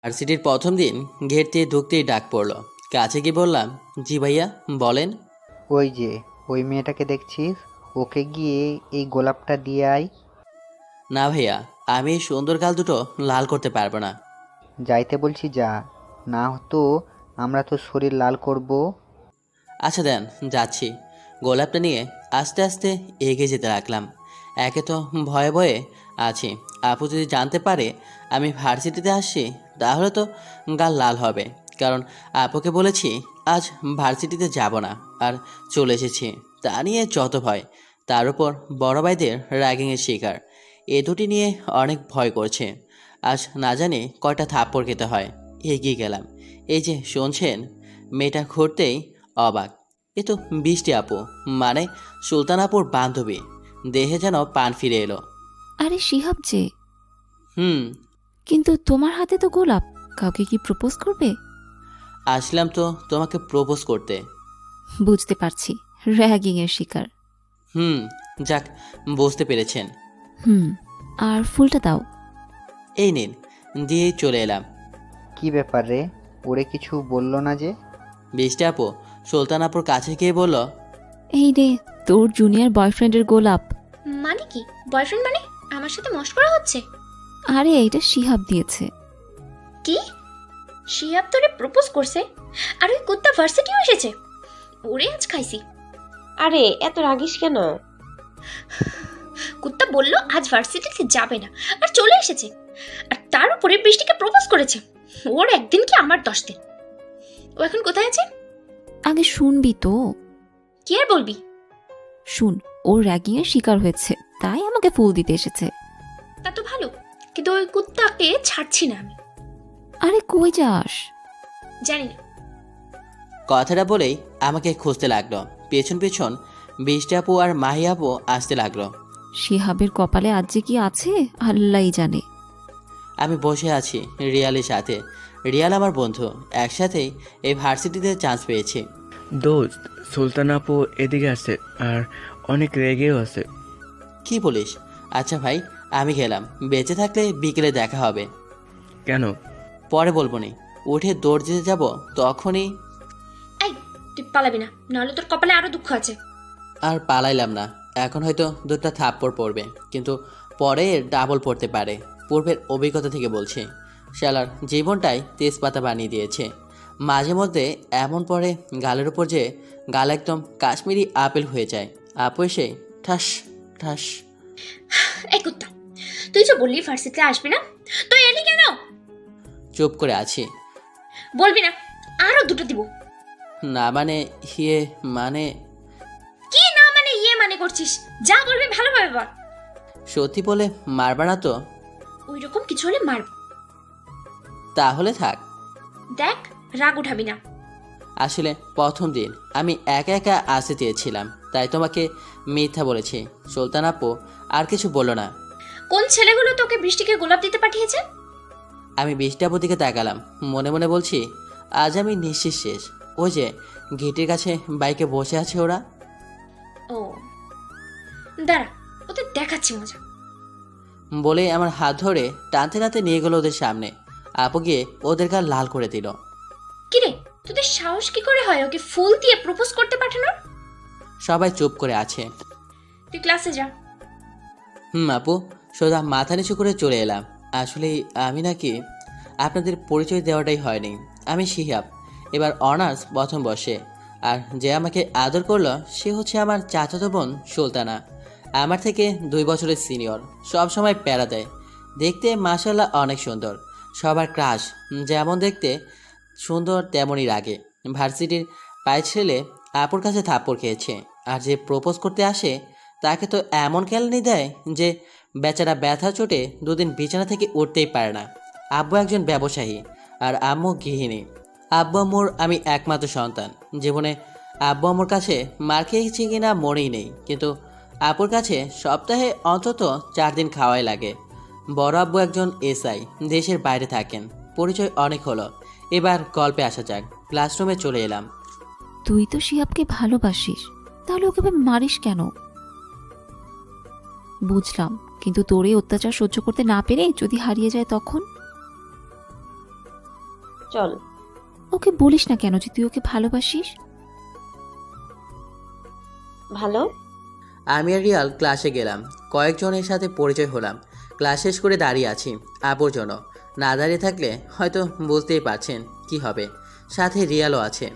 ভার্সিটির প্রথম দিন গেট দিয়ে ঢুকতেই ডাক পড়লো। কাছে গিয়ে বললাম, জি ভাইয়া বলেন। ওই যে ওই মেয়েটাকে দেখছিস, ওকে গিয়ে এই গোলাপটা দিয়ে আয়। না ভাইয়া, আমি এই সুন্দর গাল দুটো লাল করতে পারবো না। যাইতে বলছি যা, না তো আমরা তো শরীর লাল করব। আচ্ছা দেন, যাচ্ছি। গোলাপটা নিয়ে আস্তে আস্তে এগিয়ে যেতে লাগলাম। একে তো ভয়ে ভয়ে আছি, আপু যদি জানতে পারে আমি ভার্সিটিতে আসছি তাহলে তো গাল লাল হবে। কারণ আপুকে বলেছি আজ ভার্সিটিতে যাব না, আর চলে এসেছি। তা নিয়ে যত ভয়, তার উপর বড় ভাইদের র্যাগিংয়ের শিকার, এ দুটি নিয়ে অনেক ভয় করছে। আজ না জানি কয়টা থাপ্পড় খেতে হয়। এগিয়ে গেলাম। এই যে শুনছেন, মেয়েটা ঘুরতেই অবাক। এ তো বৃষ্টি আপু, মানে সুলতান আপুর বান্ধবী। দেহে যেন পান ফিরে এলো। আরে শিহাব যে, হুম। কিন্তু তোমার হাতে তো গোলাপ, কাউকে কি প্রপোজ করবে? আসলাম তো তোমাকে প্রপোজ করতে। বুঝতে পারছি, র্যাগিং এর শিকার। হুম। যাক, বুঝতে পেরেছেন। হুম, আর ফুলটা দাও। এই নিন, দিয়েই চলে এলাম। কি ব্যাপার রে, ওরে কিছু বললো না যে? বৃষ্টি আপু সুলতান আপুর কাছে গিয়ে বলল, এই রে, তোর জুনিয়র বয়ফ্রেন্ডের গোলাপ। মানে কি বয়ফ্রেন্ড? মানে আমার সাথে মশকরা হচ্ছে? আরে এইটা শিহাব দিয়েছে। কি? শিহাব তোরে প্রপোজ করছে? আর ওই কুত্তা ভার্সিটিও এসেছে? ওরে আজ খাইছি। আরে এত রাগিস কেন? কুত্তা বলল আজ ভার্সিটিতে যাবে না, আর চলে এসেছে। আর তার উপরে বৃষ্টিকে প্রপোজ করেছে। ওর একদিন কি আমার 10 দিন। ও এখন কোথায় আছে? আগে শুনবি তো। কি আর বলবি? শুন, ওর র্যাগিং এর শিকার হয়েছে, তাই আমাকে ফুল দিতে এসেছে। তা তো ভালো, কিন্তু ওই কুত্তাকে ছাড়ছি না আমি। আরে কই যাস? জানি না। কথাটা বলেই আমাকে খুঁজতে লাগলো। পেছন পেছন বৃষ্টি আপু আর মাহি আপু আসতে লাগলো। শিহাবের কপালে আজ যে কি আছে আল্লাহই জানে। আমি বসে আছি রিয়ালের সাথে। রিয়াল আমার বন্ধু, একসাথেই এই ভার্সিটিতে চান্স পেয়েছি। দোস্ত, সুলতান আপু এদিকে আছে আর অনেক রেগেও আছে। কি বলিস? আচ্ছা ভাই, আমি গেলাম। বেঁচে থাকলে বিকেলে দেখা হবে। কেন? পরে বলবো নি। উঠে দৌড় দিতে যাব তখনই। এই, তুই পালাবি না, নাহলে তোর কপালে আরো দুঃখ আছে। আর পালাইলাম না। এখন হয়তো দুটো থাপ্পড় পড়বে, কিন্তু পরে ডাবল পড়তে পারে। পূর্বের অভিজ্ঞতা থেকে বলছি, শালার জীবনটাই তেজপাতা বানিয়ে দিয়েছে। মাঝে মধ্যে এমন পড়ে গালের উপর যে গাল একদম কাশ্মীরি আপেল হয়ে যায়। আপু এসে ঠাস ঠাস। এই কুত্তা, তুই যে বললি ভার্সিটিতে আসবি না, তুই এলি কেন? চুপ করে আছি। বলবি না? আরো দুটো দিব। না মানে হিয়ে মানে। কি না মানে ইয়ে মানে করছিস? যা বলবি ভালোভাবে বল। সত্যি বলে মারবা না তো? ওই রকম কিছু হলে মারব। তাহলে থাক। দেখ, রাগ উঠাবি না। আসলে প্রথম দিন আমি একা একা আসতে চেয়েছিলাম, তাই তোমাকে মিথ্যা বলেছি। সুলতান আপু আর কিছু বললো না। কোন ছেলেগুলো তোকে বৃষ্টিকে গোলাপ দিতে পাঠিয়েছে? আমি বৃষ্টি আপুর দিকে তাকালাম। মনে মনে বলছি, আজ আমি নিঃশেষ শেষ। ওই যে গেটের কাছে বাইকে বসে আছে ওরা। ও দাঁড়া, ওদের দেখাচ্ছি মজা। বলে আমার হাত ধরে টানতে টানতে নিয়ে গেল ওদের সামনে। আপু গিয়ে ওদের গাল লাল করে দিল। কিরে, তোদের সাহস কি করে হয় ওকে ফুল দিয়ে প্রপোজ করতে পাঠানোর? সবাই চুপ করে আছে। তুই ক্লাসে যা। আপু সোজা মাথা নিচু করে চলে এলাম। আসলে আমি নাকি আপনাদের পরিচয় দেওয়াটাই হয়নি। আমি শিহাব, এবার অনার্স প্রথম বর্ষে। আর যে আমাকে আদর করলো সে হচ্ছে আমার চাচাতো বোন সুলতানা। আমার থেকে 2 বছরের সিনিয়র। সব সময় প্যারা দেয়। দেখতে মাশাআল্লাহ অনেক সুন্দর। সবার ক্রাশ। যেমন দেখতে সুন্দর তেমনই রাগে। ভার্সিটির পায়ে ছেলে আপুর কাছে থাপ্পড় খেয়েছে। আর যে প্রপোজ করতে আসে তাকে তো এমন কেলানি দেয় যে বেচারা ব্যথা চোটে 2 দিন বিছানা থেকে উঠতেই পারে না। আব্বু একজন ব্যবসায়ী আর আম্মু গৃহিণী। আব্বু আম্মুর আমি একমাত্র সন্তান। জীবনে আব্বু আম্মুর কাছে মার খেয়েছি কিনা মনেই নেই, কিন্তু আপুর কাছে সপ্তাহে অন্তত 4 দিন খাওয়াই লাগে। বড় আব্বু একজন এসআই, দেশের বাইরে থাকেন। পরিচয় অনেক হলো, এবার গল্পে আসা যাক। ক্লাসরুমে চলে এলাম। তুই তো শিহাবকে ভালোবাসিস, তাহলে ওকে মারিস কেন? বুঝলাম, কিন্তু তোর এই অত্যাচার সহ্য করতে না পেরে যদি হারিয়ে যায় তখন? চল। ওকে বলিস না কেন যে তুই ওকে ভালোবাসিস? ভালো। আমি আর রিয়াল ক্লাসে গেলাম, কয়েকজনের সাথে পরিচয় হলাম। ক্লাস শেষ করে দাঁড়িয়ে আছি আপুর জন্য। না দাঁড়িয়ে থাকলে হয়তো বুঝতেই পারছেন কি হবে। সাথে রিয়ালও আছে।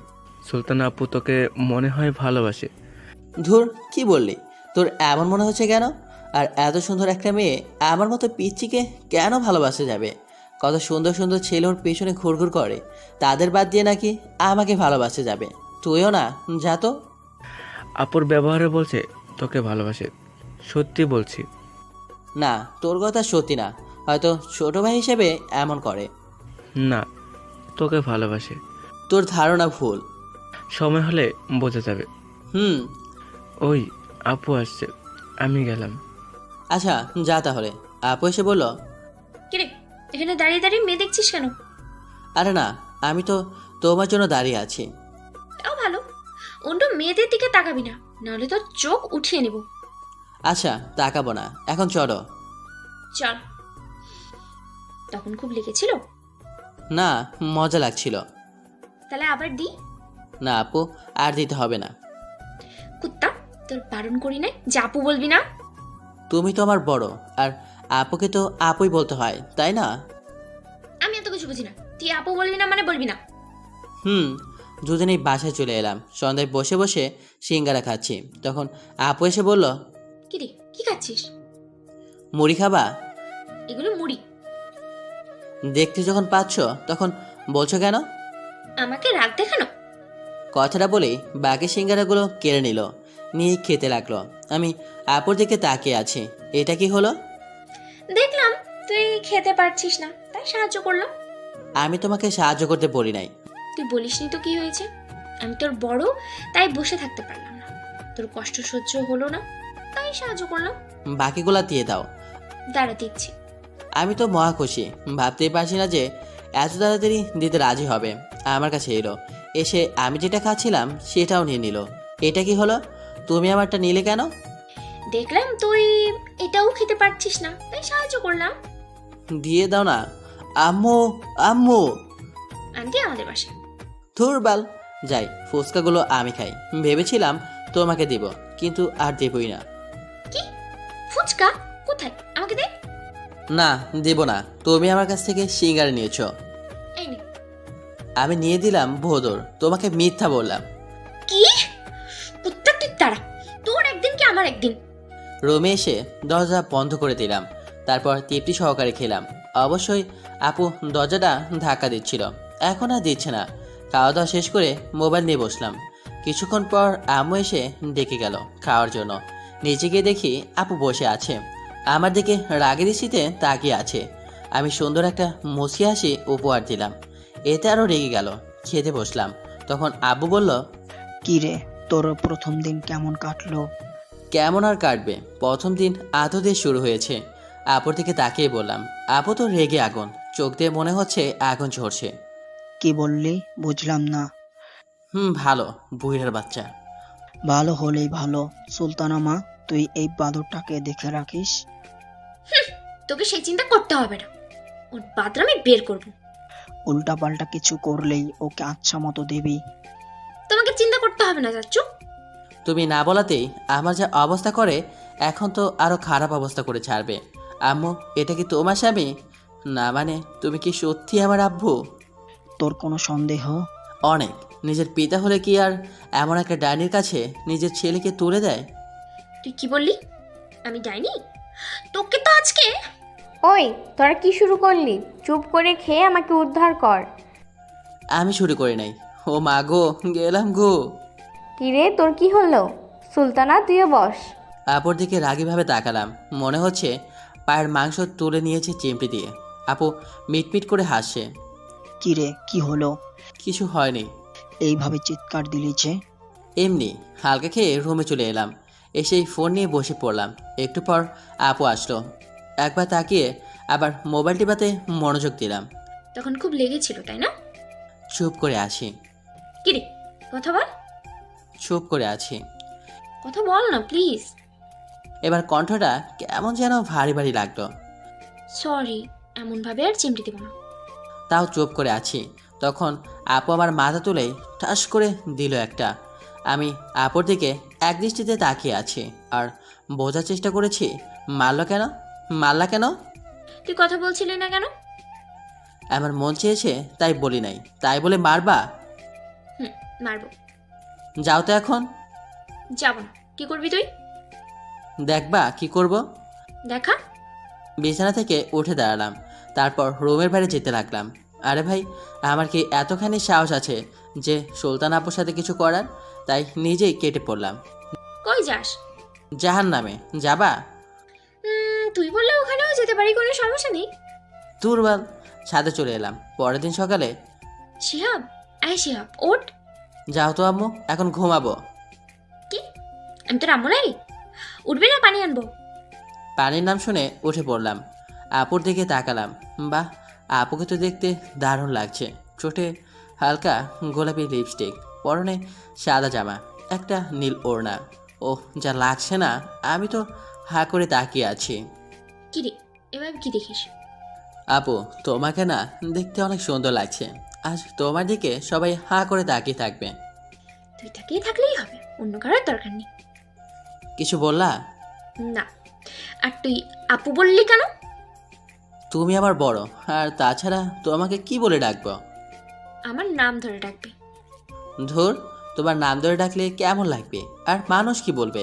সুলতানা আপু তোকে মনে হয় ভালোবাসে। ধুর, কি বললি? তোর এমন মনে হচ্ছে কেন? আর এত সুন্দর একটা মেয়ে আমার মতো পিচ্চিকে কেন ভালোবাসা যাবে? কত সুন্দর সুন্দর ছেলে ওর পেছনে ঘুরঘুর করে, তাদের বাদ দিয়ে নাকি আমাকে ভালোবাসা যাবে? তুইও না, যা তো। আপুর ব্যবহারে বলছে তোকে ভালোবাসে। সত্যি বলছি। না, তোর কথা সত্যি না, হয়তো ছোট ভাই হিসেবে এমন করে। না, তোকে ভালোবাসে। তোর ধারণা ভুল। সময় হলে বোঝা যাবে। হুম। ওই আপু আসছে, আমি গেলাম। আচ্ছা, যা তাহলে। আপু এসে বলল, কিরে, এখানে দাঁড়িয়ে দাঁড়িয়ে মেয়ে দেখছিস কেন? আরে না, আমি তো তোমার জন্য দাঁড়িয়ে আছি। তাও ভালো, অন্য মেয়েদের দিকে তাকাবি না, নাহলে তো চোখ উঠিয়ে নেব। আচ্ছা, তাকাবো না, এখন চলো। চল। তখন খুব লেগেছিল? না, মজা লাগছিল। তাহলে আবার দি। না আপু, আর দিতে হবে না। কুত্তা, তোর বারণ করি না যে আপু বলবি না। তুমি তো আমার বড়, আর আপুকে তো আপুই বলতে হয়, তাই না? আমি এত কিছু বুঝি না, তুই আপু বলবি না মানে বলবি না। হুম। দুজনেই বাসায় চলে এলাম। সন্ধ্যায় বসে বসে সিঙ্গারা খাচ্ছি, তখন আপু এসে বলল, কিরে, কি খাচ্ছিস? মুড়ি খাবা? এগুলো মুড়ি। দেখতে যখন পাচ্ছ তখন বলছো কেন? আমাকে রাগ দেখানো? কথাটা বলেই বাকি সিঙ্গারাগুলো কেড়ে নিল, নিয়ে খেতে লাগলো। আমি আপুর দিকে তাকিয়ে আছি। এটা কি হলো? দেখলাম তুই খেতে পারছিস না, তাই সাহায্য করলাম। আমি তোমাকে সাহায্য করতে বলি নাই। তুই বলিসনি তো কি হয়েছে? আমি তোর বড়, তাই বসে থাকতে পারলাম না। তোর কষ্ট সহ্য হলো না, তাই সাহায্য করলাম। বাকিগুলা দিয়ে দাও। দাঁড়া, দিচ্ছি। আমি তো মহা খুশি, ভাবতেই পারছি না যে এত তাড়াতাড়ি দিতে রাজি হবে। আমার কাছে এলো, এসে আমি যেটা খাচ্ছিলাম সেটাও নিয়ে নিল। এটা কি হলো? তুমি আমারটা নিলে কেন? দেখলাম তুই এটাও খেতে পারছিস না, তাই সাহায্য করলাম। দিয়ে দাও না। আম্মু, আম্মু। আন্টি আমাদের বাসায়। ধুর বাল। যাই, ফুচকাগুলো আমি খাই। ভেবেছিলাম তোমাকে দিব, কিন্তু আর দেবই না। কি? ফুচকা? কোথায়? আমাকে দে। না, দেব না। তুমি আমার কাছ থেকে সিঙ্গারা নিয়েছো। এই নে। আমি নিয়ে দিলাম ভোদর, তোমাকে মিথ্যা বললাম। কি? কুত্তা, তুই দাঁড়া, তোর একদিন কি আমার একদিন। রুমে এসে দরজা বন্ধ করে দিলাম, তারপর তৃপ্তি সহকারে খেলাম। অবশ্যই আপু দরজাটা ধাক্কা দিচ্ছিল, এখন আর দিচ্ছে না। খাওয়া দাওয়া শেষ করে মোবাইল নিয়ে বসলাম। কিছুক্ষণ পর আম্মু এসে ডেকে গেল খাওয়ার জন্য। নিচে গিয়ে দেখি আপু বসে আছে, আমার দিকে রাগের দৃষ্টিতে তাকিয়ে আছে। আমি সুন্দর একটা মুচকি হাসি উপহার দিলাম, এতে আরও রেগে গেল। খেতে বসলাম, তখন আব্বু বলল, কি রে, তোর প্রথম দিন কেমন কাটলো? কেমন আর কাটবে, প্রথম দিন আতো দিয়ে শুরু হয়েছে। আপুর দিকে তাকিয়ে বললাম। আপু তো রেগে আগুন, চোখ দিয়ে মনে হচ্ছে আগুন ঝরছে। কি বললি বুঝলাম না। ভালো, বুইড়ার বাচ্চা। ভালো হলেই ভালো। সুলতানা মা, তুই এই বাদরটাকে দেখে রাখিস। তোকে সেই চিন্তা করতে হবে না, ওর বাদরামে বের করবো। উল্টা পাল্টা কিছু করলেই ওকে আচ্ছা মতো দিবি। তোমাকে চিন্তা করতে হবে না চাচ্চু। তুমি না বলাতেই আমার যা অবস্থা করে, এখন তো আরো খারাপ অবস্থা করে ছাড়বে। আম্মু, এটা কি তোমার স্বামী? না মানে তুমি কি সত্যি আমার আব্বু? তোর কোনো সন্দেহ? অনেক। নিজের পিতা হলে কি আর এমন একটা ডাইনির কাছে নিজের ছেলেকে তুলে দেয়? তুই কি বললি? আমি ডাইনি? তোকে তো আজকে। ওই, তোরা কি শুরু করলি? চুপ করে খেয়ে আমাকে উদ্ধার কর। আমি শুরু করি নাই। ও মা গো, গেলাম গো। কিরে, তোর কি হলো? সুলতানা, তুইও বস। আপুর দিকে রাগীভাবে তাকালাম, মনে হচ্ছে পায়ের মাংস তুলে নিয়েছে চিমটি দিয়ে। আপু মিটমিট করে হাসছে। কি রে, কি হলো? কিছু হয়নি। এইভাবে চিৎকার দিলি যে? এমনি হালকা খেয়ে রুমে চলে এলাম, এসেই ফোন নিয়ে বসে পড়লাম। একটু পর আপু আসলো, একবার তাকিয়ে আবার মোবাইল টিপাতে মনোযোগ দিলাম। তখন খুব লেগেছিল, তাই না? চুপ করে আছি। কিরে, কথা বল। চুপ করে আছি। কথা বল না প্লিজ। এবার কণ্ঠটা কেমন যেন ভারী ভারী লাগলো। সরি, এমন ভাবে আর চিমটি দেব না। তাও চুপ করে আছি। তখন আপু আমার মাথা তুলে ঠাস করে দিল একটা। আমি আপুর দিকে একদৃষ্টিতে তাকিয়ে আছি আর বোঝার চেষ্টা করেছি মারলা কেন। তুই কথা বলছিলি না কেন? আমার মন চেয়েছে তাই বলি নাই, তাই বলে মারবা? হুম, মারবো। যাও তো এখন। যাব না। কি করবি তুই? দেখবা কি করব। দেখা। বিছানা থেকে উঠে দাঁড়ালাম, তারপর রুমের বাইরে যেতে লাগলাম। আরে ভাই, আমার কি এতখানি সাহস আছে যে সুলতান আপুর সাথে কিছু করার? তাই নিজেই কেটে পড়লাম। কই যাস? জাহান্নামে যাবা? তুই বললে ওখানেও যেতে পারি, কোনো সমস্যা নেই। দুর্বল। ছাদে চলে এলাম। পরের দিন সকালে। শিহাব, শিহাব ওঠ। যাও তো আম্মু, এখন ঘুমাবো। কি? আমি তোর আম্মু নাই? উঠবি না? পানি আনবো। পানির নাম শুনে উঠে পড়লাম। আপুর দিকে তাকালাম। বাহ, আপুকে তো দেখতে দারুণ লাগছে। ঠোঁটে হালকা গোলাপি লিপস্টিক, পরনে সাদা জামা, একটা নীল ওড়না। ওহ, যা লাগছে না! আমি তো হা করে তাকিয়ে আছি। কি রে, এবার কি দেখিস? আপু, তোমাকে না দেখতে অনেক সুন্দর লাগছে। আজ তোমার দিকে সবাই হা করে তাকিয়ে থাকবে। তুই তাকিয়ে থাকলেই হবে, অন্য কারোর দরকার নেই। কিছু বললা? না। আর তুই আপু বললি কেন? তুমি আমার বড়, আর তাছাড়া তোমাকে কি বলে ডাকবো? আমার নাম ধরে ডাকবি। ধুর, তোমার নাম ধরে ডাকলে কেমন লাগবে? আর মানুষ কি বলবে?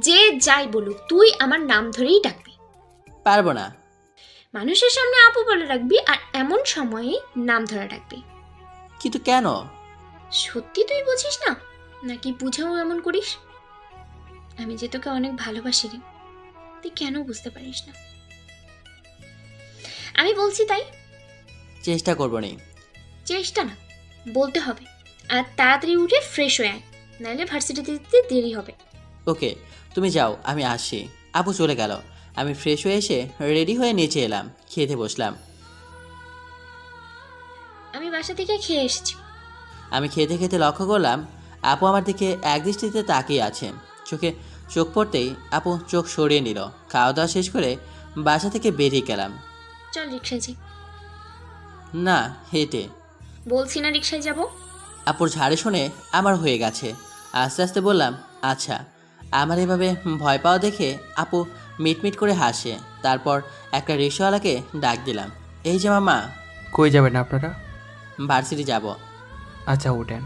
যে যাই বলুক, তুই আমার নাম ধরেই ডাকবি। পারবো না। মানুষের সামনে আপু বলে রাখবি, আর এমন সময়ে নাম ধরে ডাকবি। কিন্তু কেন? সত্যি তুই বুঝিস না, নাকি বুঝেও এমন করিস? আমি যে তোকে অনেক ভালোবাসি রে, তুই কেন বুঝতে পারিস না? আমি বলছি তাই। চেষ্টা করবো নি। চেষ্টা না, বলতে হবে। আর তাড়াতাড়ি উঠে ফ্রেশ হয়ে আয়, নাহলে ভার্সিটিতে যেতে দেরি হবে। ওকে, তুমি যাও, আমি আসি। আপু চলে গেল। আমি ফ্রেশ হয়ে এসে রেডি হয়ে নিচে এলাম, খেতে বসলাম। আমি বাসা থেকে খেয়ে এসেছি। আমি খেতে খেতে লক্ষ্য করলাম আপু আমার দিকে একদৃষ্টিতে তাকিয়ে আছে। চোখে চোখ পড়তেই আপু চোখ সরিয়ে নিল। খাওয়া দাওয়া শেষ করে বাসা থেকে বেরিয়ে গেলাম। চল রিক্সায় যাই। না, হেঁটে। বলছি না রিক্সায় যাব। আপুর ঝাড়ে শুনে আমার হয়ে গেছে। আস্তে আস্তে বললাম, আচ্ছা। আমার এভাবে ভয় পাওয়া দেখে আপু মিটমিট করে হাসে। তারপর একটা রিক্সাওয়ালাকে ডাক দিলাম। এই যে মামা। কই যাবেন আপনারা? ভার্সিটি যাব। আচ্ছা, উঠেন।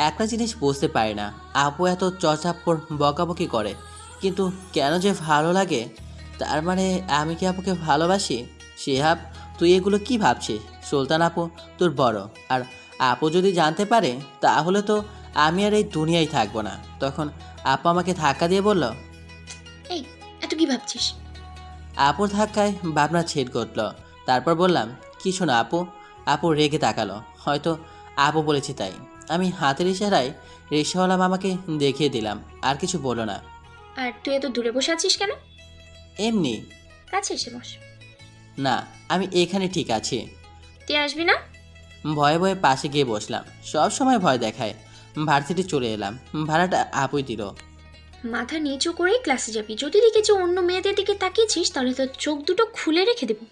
একটা জিনিস বুঝতে পারি না, আপু এত চচাপ্পর বকাবকি করে, কিন্তু কেন যে ভালো লাগে। তার মানে আমি কি আপুকে ভালোবাসি? শিহাব, তুই এগুলো কি ভাবছিস? সুলতান আপু তোর বড়, আর আপু যদি জানতে পারে তাহলে তো আমি আর এই দুনিয়ায় থাকবো না। তখন আপু আমাকে ধাক্কা দিয়ে বলল। এই, এত কি ভাবছিস? আপুর ধাক্কায় ভাবনা ছেদ ঘটল। তারপর বললাম, কিছু না আপু। আপু রেগে তাকালো, হয়তো আপু বলেছি তাই। আমি হাতের ইশারায় রিক্সাওয়ালা মামাকে দেখিয়ে দিলাম। আর কিছু বলো না। আর তুই এত দূরে বসে আছিস কেন? এমনি। কাছে এসে বস। না, আমি এখানে ঠিক আছি। তুই আসবি না? ভয়ে ভয়ে পাশে গিয়ে বসলাম। সব সময় ভয় দেখায়। ভার্সিটি চলে এলাম। ভাড়াটা আপুই দিল। মাথা নিচু করে ক্লাসে যাবি। যদি দেখেছি অন্য মেয়েদের দিকে তাকিয়েছিস, তাহলে তোর চোখ দুটো খুলে রেখে দেবো।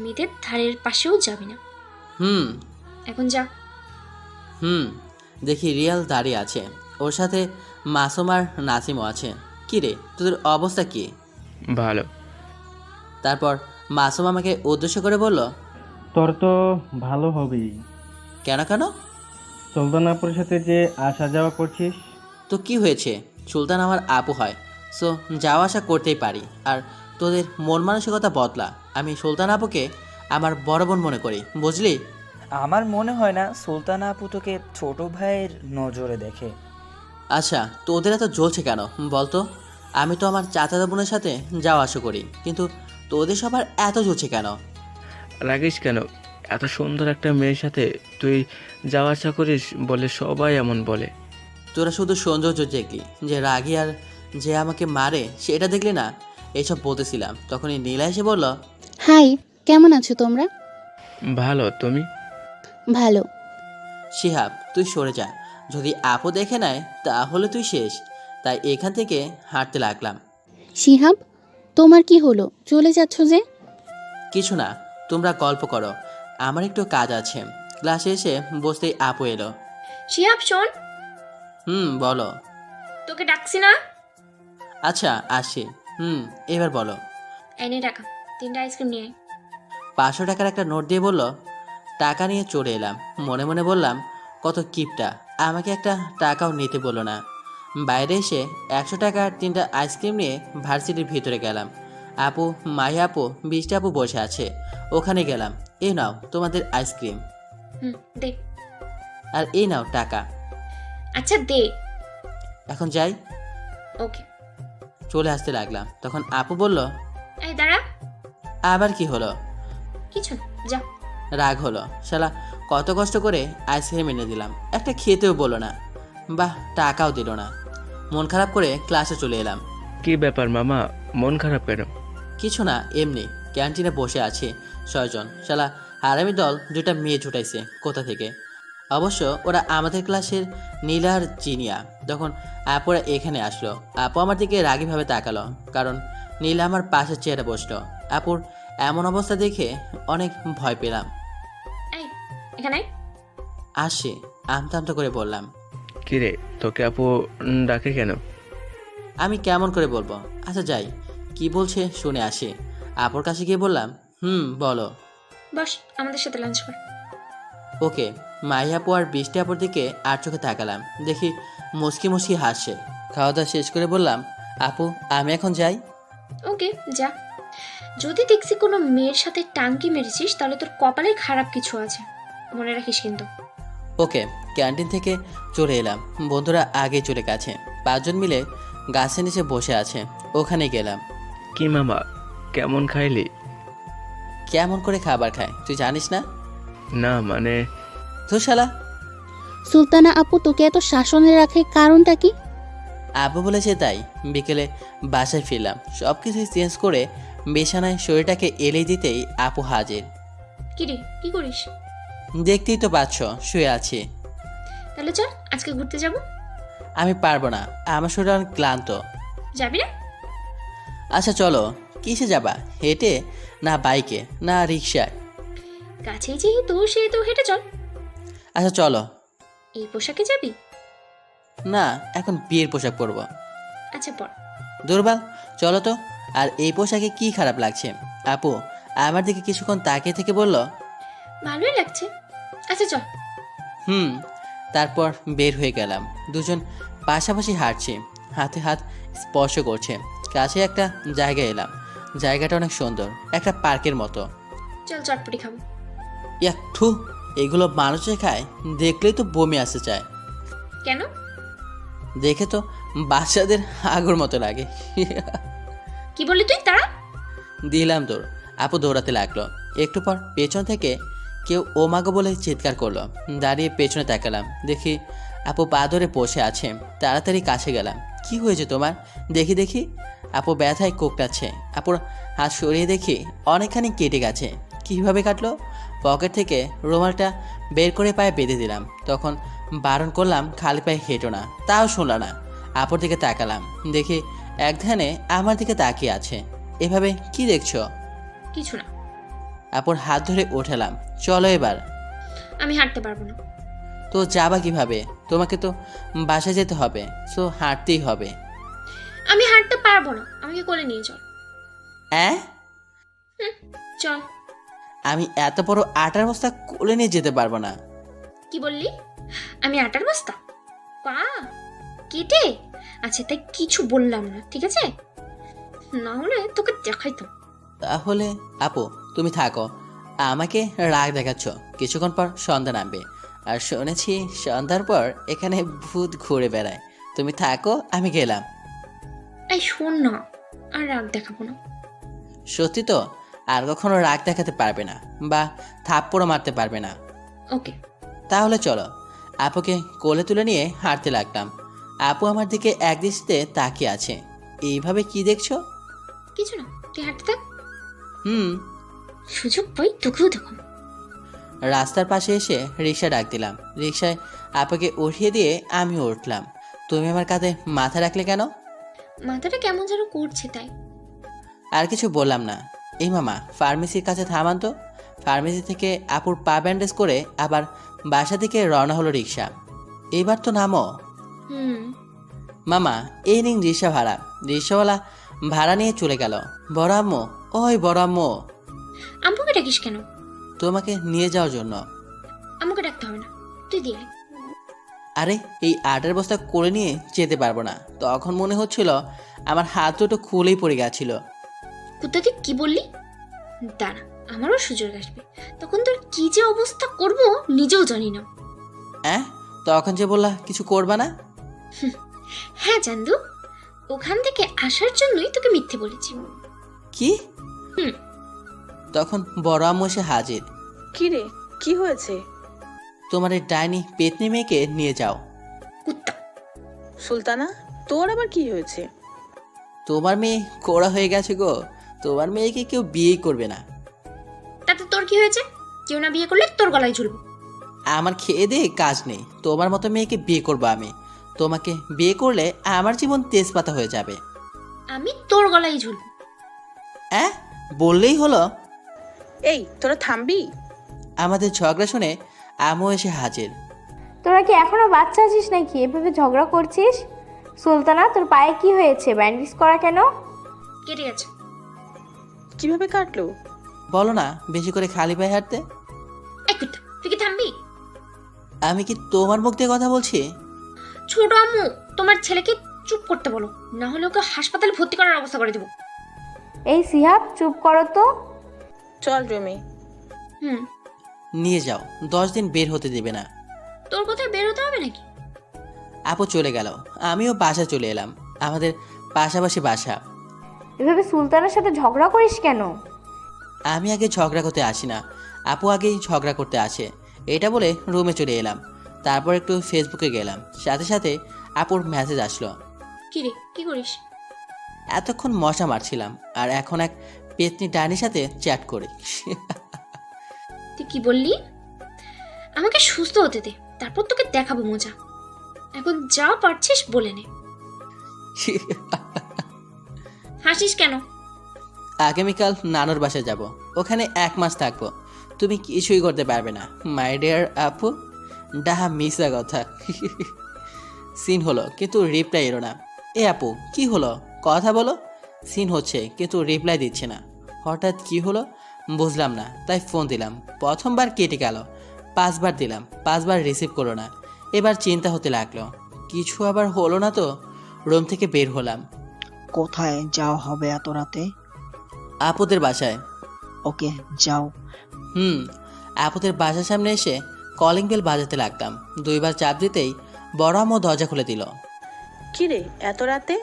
মেয়েদের ধারের পাশেও যাবি না। হুম এখন যা। দেখি রিয়াল দাঁড়িয়ে আছে, ওর সাথে মাসুম আর নাসিমও আছে। কি রে, তোদের অবস্থা কি? ভালো। তারপর মাসুম আমাকে উদ্দেশ্য করে বলল, তোর তো ভালো হবেই। কেন কেন? সুলতান আপুর সাথে যে আসা যাওয়া করছিস। তো কি হয়েছে? সুলতান আমার আপু হয়, সো যাওয়া আসা করতেই পারি। আর তোদের মন মানসিকতা বদলা। আমি সুলতান আপুকে আমার বড় বোন মনে করি, বুঝলি? আমার মনে হয় না সুলতানা আপু তোকে ছোট ভাইয়ের নজরে দেখে। আচ্ছা, তোদের এত জ্বলছে কেন বলতো? আমি তো আমার চাচাতো বোনের সাথে যাওয়া আসা করি, কিন্তু তোদের সবার এত জ্বলছে কেন? রাগিস কেন? এত সুন্দর একটা মেয়ের সাথে তুই যাওয়া আসা করিস বলে সবাই এমন বলে। তোরা শুধু সৌন্দর্য দেখলি, যে রাগী আর যে আমাকে মারে সেটা দেখলি না। এইসব বলতেছিলাম, তখনই নীলা এসে বলল, হাই, কেমন আছো তোমরা? ভালো, তুমি? ভালো। শিহাব, তুই সরে যা। যদি আপু দেখে নেয় তাহলে তুই শেষ। তাই এখান থেকে হাঁটতে লাগলাম। শিহাব, তোমার কি হলো? চলে যাচ্ছ যে? কিছু না, তোমরা গল্প করো, আমার একটু কাজ আছে। ক্লাসে এসে বসতেই আপু এলো। শিহাব শোন, বলো। তোকে ডাকছি না? আচ্ছা আসি। এবার বলো। এনে টাকা, 3টা আইসক্রিম নিয়ে আয়। 500 টাকার একটা নোট দিয়ে বলল। টাকা নিয়ে চলে এলাম। মনে মনে বললাম কত কিপটা, আমাকে একটা টাকাও নিতে বললো না। বাইরে এসে 100 টাকার 3টা আইসক্রিম নিয়ে ভার্সিটির ভিতরে গেলাম। আপু, মাহি আপু, বৃষ্টি আপু বসে আছে, ওখানে গেলাম। এই নাও তোমাদের আইসক্রিম, দে। আর এই নাও টাকা। আচ্ছা দে। এখন যাই। ওকে। চলে আসতে লাগলাম, তখন আপু বলল, এই দাঁড়া। আবার কি হলো? কিছু না, যা। রাগ হলো, শালা কত কষ্ট করে আইসক্রিম এনে দিলাম, একটা খেতেও বলো না, বাহ টাকাও দিল না। মন খারাপ করে ক্লাসে চলে এলাম। কি ব্যাপার মামা, মন খারাপ কেন? কিছু না, এমনি ক্যান্টিনে বসে আছে 6 জন, শালা হারামি দল 2টা মেয়ে ছুটাইছে কোথা থেকে। অবশ্য ওরা আমাদের ক্লাসের নীলার জিনিয়া। তখন আপুরা এখানে আসলো। আপু আমার দিকে রাগীভাবে তাকালো, কারণ নীলা আমার পাশের চেয়ারে বসলো। আপুর এমন অবস্থা দেখে অনেক ভয় পেলাম। এই এখানে আয়। আসে আমতা আমতা করে বললাম। কিরে, তোকে আপু ডাকে কেন? আমি কেমন করে বলবো? আচ্ছা যাই, কি বলছে শুনে আসি। আপুর কাছে গিয়ে বললাম, বলো। বস, আমাদের সাথে লাঞ্চ কর। ওকে। মাহি আপু আর বৃষ্টি আপুর দিকে আর চোখে তাকালাম, দেখি মুসকি মুসকি হাসছে। খাওয়া দাওয়া শেষ করে বললাম, আপু আমি এখন যাই। ওকে যা। যদি দেখছি কোনো মেয়ের সাথে টাঙ্কি মেরেছিস, তাহলে তোর কপালে খারাপ কিছু আছে, মনে রাখিস কিন্তু। ওকে। ক্যান্টিন থেকে চলে এলাম, বন্ধুরা আগে চলে গেছে। 5 জন মিলে গাছের নিচে বসে আছে, ওখানে গেলাম। কি মামা, কেমন খাইলি? কেমন করে খাবার খায় তুই জানিস না? না মানে তো শালা। সুলতানা আপু তোকে এত শাসনে রাখে কারণটা কি? আব্বু বলেছে তাই। বিকেলে বাসায় ফিরলাম, সব কিছুই চেঞ্জ করে বিছানায় শরীরটাকে এলে দিতেই আপু হাজির। কিরে, কি করিস? দেখতেই তো পাচ্ছ, শুয়ে আছি। তাহলে চল আজকে ঘুরতে যাব। আমি পারবো না, আমার শরীর অনেক ক্লান্ত। যাবি না? আচ্ছা চলো। কিসে যাবা, হেঁটে না বাইকে না রিক্সায়? কাছেই যেহেতু সেহেতু হেঁটে চল। আচ্ছা চলো। এই পোশাকে যাবি? না, এখন বিয়ের পোশাক পরবো। আচ্ছা পর। দুর্বল, চলো তো। আর এই পোশাকে কি খারাপ লাগছে? আপু আমার দিকে কিছুক্ষণ তাকিয়ে থেকে বলল, ভালোই লাগছে। আচ্ছা চল। তারপর বের হয়ে গেলাম। দুজন পাশাপাশি হাঁটছি, হাতে হাত স্পর্শ করছে। কাছে একটা জায়গায় এলাম, জায়গাটা অনেক সুন্দর, একটা পার্কের মতো। চল চটপটি খাবো। থু, এগুলো মানুষে খায়, দেখলেই তো বমি আসতে চায়। কেন? দেখে তো বাচ্চাদের আগর মতো লাগে। কি বললি তুই? তারা দিলাম তোর। আপু দৌড়াতে লাগলো। একটু পর পেছন থেকে কেউ ও মাগো বলে চিৎকার করলো। দাঁড়িয়ে পেছনে তাকালাম, দেখি আপু পা ধরে বসে আছে। তাড়াতাড়ি কাছে গেলাম। কি হয়েছে তোমার? দেখি দেখি। আপু ব্যথায় কোকটাচ্ছে। আপুর হাত সরিয়ে দেখি অনেকখানি কেটে গেছে। কিভাবে কাটলো? পকেট থেকে রুমালটা বের করে পায়ে বেঁধে দিলাম। তখন বারণ করলাম খালি পায়ে হেঁটো না, তাও শুনল না। আপুর দিকে তাকালাম, দেখি এক ধ্যানে আমার দিকে তাকিয়ে আছে। এভাবে কি দেখছো? কিছু না। আপুর হাত ধরে উঠালাম, চলো এবার। আমি হাঁটতে পারবো না। তো যাবা কিভাবে? তোমাকে তো বাসায় যেতে হবে, সো হাঁটতেই হবে। আমি হাঁটতে পারবো না, আমাকে কোলে নিয়ে চল। চল। আমি এত বড় আটার বস্তা কোলে নিয়ে যেতে পারবো না। কি বললি? আমি আটার বস্তা? পা কেটে? আচ্ছা তাই কিছু বললাম না, ঠিক আছে? না হলে তোকে দেখাইতো। তাহলে আপু তুমি থাকো, আমাকে রাগ দেখাচ্ছ। কিছুক্ষণ পর সন্ধ্যা নামবে, আর শুনেছি সন্ধ্যার পর এখানে ভূত ঘুরে বেড়ায়। তুমি থাকো, আমি গেলাম। এই শোন না, আর রাগ দেখাবো না। সত্যি তো? আর কখনো রাগ দেখাতে পারবে না, বা থাপ্পড়ও মারতে পারবে না। ওকে। তাহলে চলো। আপুকে কোলে তুলে নিয়ে হাঁটতে লাগলাম। আপু আমার দিকে একদৃষ্টিতে তাকিয়ে আছে। এইভাবে কি দেখছো? কিছু না, তুই হাঁটতে থাক। সুযোগ পাই তোকেও দেখো। রাস্তার পাশে এসে রিক্সা ডাক দিলাম। রিক্সায় আপুকে উঠিয়ে দিয়ে আমি উঠলাম। তুমি আমার কাঁধে মাথা রাখলে কেন? মাথাটা কেমন যেন করছে তাই। আর কিছু বললাম না। এই মামা, ফার্মেসির কাছে থামান তো, ফার্মেসি থেকে আপুর পা ব্যান্ডেজ করে আবার বাসা থেকে রওনা হলো রিক্সা। এবার তো নামো। হুম। মামা এই নিন রিক্সা ভাড়া। রিক্সাওয়ালা ভাড়া নিয়ে চলে গেল। বড় আম্মু, ওই বড় আম্মু, আম্মুকে ডাকিস কেন? তোমাকে নিয়ে যাওয়ার জন্য। আম্মুকে ডাকতে হবে না, তুই দিয়ে আয়। আরে এই আটার বস্তা করে নিয়ে যেতে পারবো না। তখন মনে হচ্ছিল আমার হাত দুটো খুলেই পড়ে গেছিল। কুত্তা তুই কি বললি? দাঁড়া, আমারও সুযোগ আসবে, তখন তোর কি যে অবস্থা করব নিজেও জানি না। হ্যাঁ, তখন যে বললা কিছু করবা না। হ্যাঁ চান্দু, ওখান থেকে আসার জন্যই তোকে মিথ্যে বলেছি। কি? হুম। তখন বড় আম্মু এসে হাজির। কি রে, কি হয়েছে? তোমার এই ডাইনি পেতনি মেয়েকে নিয়ে যাও। কুত্তা। সুলতানা, তোর আবার কি হয়েছে? তোমার মেয়ে কোড়া হয়ে গেছে গো। তোমার মেয়েকে কেউ বিয়ে করবে না। তাতে তোর কি হয়েছে? কেউ না বিয়ে করলে তোর গলায় ঝুলবো। আমার খেয়ে দিয়ে কাজ নেই। তোমার মতো মেয়েকে বিয়ে করবো আমি। তোমাকে বিয়ে করলে আমার জীবন তেজপাতা হয়ে যাবে। আমি তোর গলায় ঝুলবো। হ্যাঁ, বললেই হলো। এই, তোরা থামবি? আমাদের ঝগড়া শুনে আম্মু এসে হাজির। তোরা কি এখনো বাচ্চা আছিস নাকি এভাবে ঝগড়া করছিস? সুলতানা, তোর পায়ে কি হয়েছে? ব্যান্ডেজ করা কেন? কেটে গেছে। কিভাবে কাটলো? বলো না বেশি করে খালি পায়ে হাঁটতে। এই কুত্তা, তুই কি থামবি? আমি কি তোমার মুখ দিয়ে কথা বলছি? ছোট আম্মু, তোমার ছেলেকে চুপ করতে বলো, না হলে ওকে হাসপাতালে ভর্তি করার অবস্থা করে দেবো। এই সিহাব, চুপ করো তো। চল রুমে। হুম। নিয়ে যাও, 10 দিন বের হতে দেবে না। তোর কোথায় বের হতে হবে নাকি? আপু চলে গেল, আমিও বাসা চলে এলাম। আমাদের পাশাপাশি বাসা। এভাবে সুলতানের সাথে ঝগড়া করিস কেন? আমি আগে ঝগড়া করতে আসি না, আপু আগেই ঝগড়া করতে আসে। এটা বলে রুমে চলে এলাম। তারপর একটু ফেসবুকে গেলাম, সাথে সাথে আপুর মেসেজ আসলো। কি রে, কি করিস? এতক্ষণ মশা মারছিলাম, আর এখন এক পেতনি ডাইনির সাথে চ্যাট করি। তুই কি বললি? আমাকে সুস্থ হতে দে, তারপর তোকে দেখাবো মজা। এখন যা পারছিস বলে নে। হাসিস কেন? আগামীকাল নানুর বাসায় যাব, ওখানে 1 মাস থাকবো। তুমি কিছুই করতে পারবে না মাই ডিয়ার আপু। ডাহা মিসা কথা। সিন হলো কিন্তু রিপ্লাই এলো না। এ আপু কি হলো, কথা বলো। সিন হচ্ছে কিন্তু রিপ্লাই দিচ্ছে না। হঠাৎ কি হলো বুঝলাম না, তাই ফোন দিলাম। প্রথমবার কেটে গেল, 5 বার দিলাম, 5 বার রিসিভ করলো না। এবার চিন্তা হতে লাগলো, কিছু আবার হলো না তো। রুম থেকে বের হলাম। কোথায় যাওয়া হবে এত রাতে? আপুদের বাসায়। ওকে, যাও। আপুদের বাসার সামনে এসে কলিং বেল বাজাতে লাগলাম। 2 বার চাপ দিতেই বড় আম্মু দরজা খুলে দিল। কি রে, এত রাতে?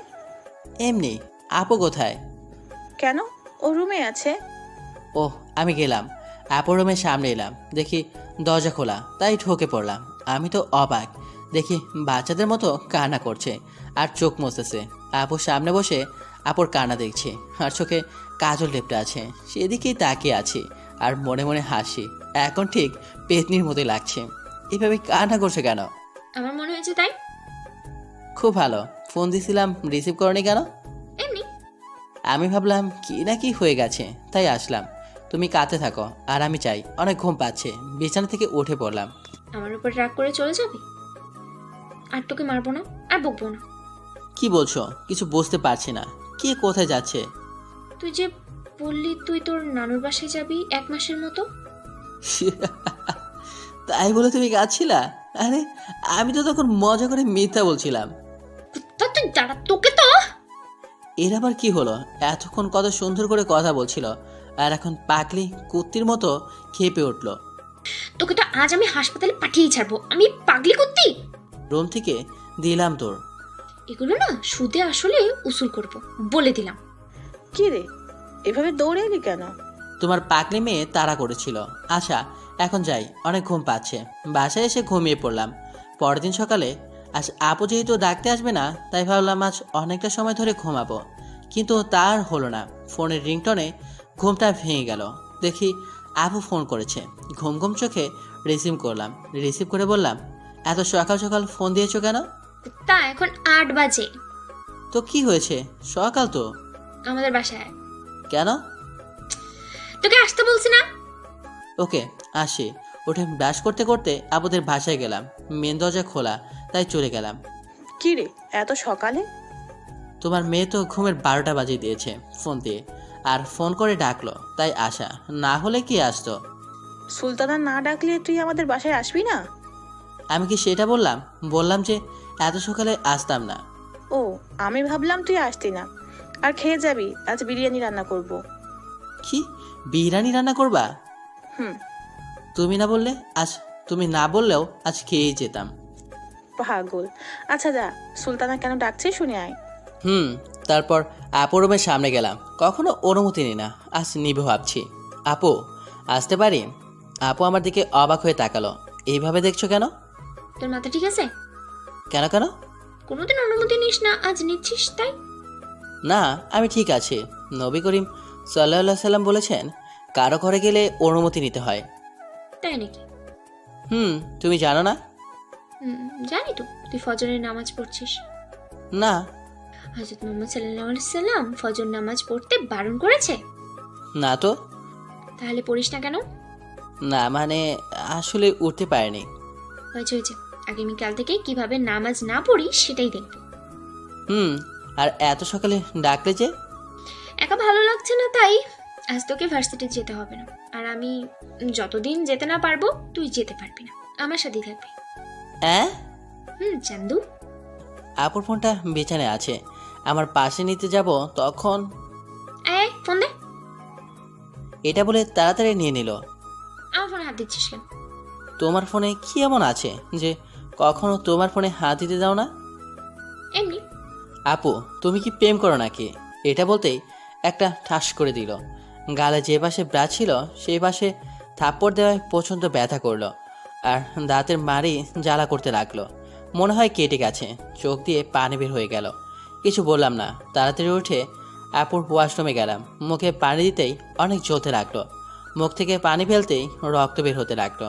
এমনি। আপু কোথায়? কেন, ও রুমে আছে। ওহ, আমি গেলাম আপুর রুমের সামনে এলাম, দেখি দরজা খোলা, তাই ঢুকে পড়লাম। আমি তো অবাক, দেখি বাচ্চাদের মতো কান্না করছে আর চোখ মুছতেছে। আপুর সামনে বসে আপুর কান্না দেখছি, আর চোখে কাজল লেপটা আছে। সেদিকেই তাকিয়ে আছি আর মনে মনে হাসি। এখন ঠিক পেতনির মতোই লাগছে। এভাবে কান্না করছে কেন? আমার মনে হয়েছে তাই। খুব ভালো, ফোন দিছিলাম রিসিভ করনি কেন? এমনি। আমি ভাবলাম কি না কি হয়ে গেছে, তাই আসলাম। তুমি কাঁদতে থাকো আর আমি চাই, অনেক ঘুম পাচ্ছে। বিছানা থেকে উঠে পড়লাম। আমার উপর রাগ করে চলে যাবি? আর তোকে মারবো না, আর বকবো না। কি বলছো? কিছু বুঝতে পারছি না। কে কোথায় যাচ্ছে? তুই যে বললি তুই তোর নানুর বাসায় যাবি 1 মাসের মতো। তাই বলে তুমি কাঁদছিলা? আরে আমি তো তখন মজা করে মিথ্যা বলছিলাম। তা তুই দাঁড়া, তোকে তো। এর আবার কি হলো? এতক্ষণ কত সুন্দর করে কথা বলছিল, আর এখন পাগলি কুত্তির মতো খেপে উঠলো। তোকে তো আজ আমি হাসপাতালে পাঠিয়েই ছাড়বো। আমি পাগলি কুত্তি। রুম থেকে দিলাম তোর। এগুলো না সুদে আসলে উসুল করব, বলে দিলাম। কি রে, এভাবে দৌড়ে এলি কেন? তোমার পাগলি মেয়ে তাড়া করেছিল। আচ্ছা এখন যাই, অনেক ঘুম পাচ্ছে। বাসায় এসে ঘুমিয়ে পড়লাম। পরের দিন সকালে আজ আপু যেহেতু ডাকতে আসবে না, তাই ভাবলাম আজ অনেকটা সময় ধরে ঘুমাবো। কিন্তু তার হলো না। ফোনের রিংটনে ঘুমটা ভেঙে গেল। দেখি আপু ফোন করেছে। ঘুম ঘুম চোখে রিসিভ করলাম। রিসিভ করে বললাম, এত সকাল সকাল ফোন দিয়েছো কেন? তা এখন 8 বাজে। তো কি হয়েছে? সকাল তো। আমাদের বাসায়। কেন? তোকে আসতে বলছি না? ওকে আসি। উঠে ব্রাশ করতে করতে আপুদের বাসায় গেলাম। মেন দরজা খোলা, তাই চলে গেলাম। কি রে এত সকালে? তোমার মেয়ে তো ঘুমের 12টা বাজিয়ে দিয়েছে ফোন দিয়ে, আর ফোন করে ডাকলো, তাই আসা। না হলে কি আসতো? সুলতানা না ডাকলে তুই আমাদের বাসায় আসবি না? আমি কি সেটা বললাম? বললাম যে এত সকালে আসতাম না। ও, আমি ভাবলাম তুই আসতি না। আর খেয়ে যাবি, আজ বিরিয়ানি রান্না করব। কি বিরিয়ানি রান্না করবা? হুম। তুমি না বললে? আজ তুমি না বললেও আজ খেয়েই যেতাম। পাগল। আচ্ছা যা, সুলতানা কেন ডাকছে শুনে আয়। তারপর আপু রুমের সামনে গেলাম। কখনো অনুমতি নিই না, আজ নিবে ভাবছি। আপু আসতে পারি? আপু আমার দিকে অবাক হয়ে তাকালো। এইভাবে দেখছো কেন? তোর মাথা ঠিক আছে? কেন কেন? কোনোদিন অনুমতি নিস না, আজ নিচ্ছিস তাই? না, আমি ঠিক আছি। নবী করিম সাল্লাল্লাহু আলাইহি সাল্লাম বলেছেন, কারো ঘরে গেলে অনুমতি নিতে হয়। তাই নাকি? তুমি জানো না? জানি তো, তুই ফজরের নামাজ পড়ছিস। না। হযরত মুহাম্মদ সাল্লাল্লাহু আলাইহি সাল্লাম ফজর নামাজ পড়তে বারণ করেছে? না তো। তাহলে পড়িস না কেন? না মানে আসলে উঠতে পারিনি। হয়েছে হয়েছে, আগামীকাল থেকে কিভাবে নামাজ না পড়িস সেটাই দেখব। আর এত সকালে ডাকলে যে? একা ভালো লাগছে না, তাই আজ তোকে ভার্সিটি যেতে হবে না। আর আমি যতদিন যেতে না পারবো তুই যেতে পারবি না, আমার সাথেই থাকবি। চান্দু। আপুর ফোনটা বিছানায় আছে, আমার পাশে নিতে যাব তখন ফোন দে। এটা বলে তাড়াতাড়ি নিয়ে নিল। আমার ফোনে হাত দিচ্ছিস কেন? তোমার ফোনে কি এমন আছে যে কখনো তোমার ফোনে হাত দিতে দাও না? এমনি। আপু তুমি কি প্রেম করো নাকি? এটা বলতেই একটা ঠাস করে দিল। গালে যে পাশে ব্রাশ ছিল সেই পাশে থাপ্পড় দেওয়ায় প্রচণ্ড ব্যথা করলো, আর দাঁতের মারি জ্বালা করতে লাগলো। মনে হয় কেটে গেছে। চোখ দিয়ে পানি বের হয়ে গেল। কিছু বললাম না, তাড়াতাড়ি উঠে আপুর ওয়াশরুমে গেলাম। মুখে পানি দিতেই অনেক জ্বলতে লাগলো। মুখ থেকে পানি ফেলতেই রক্ত বের হতে লাগলো।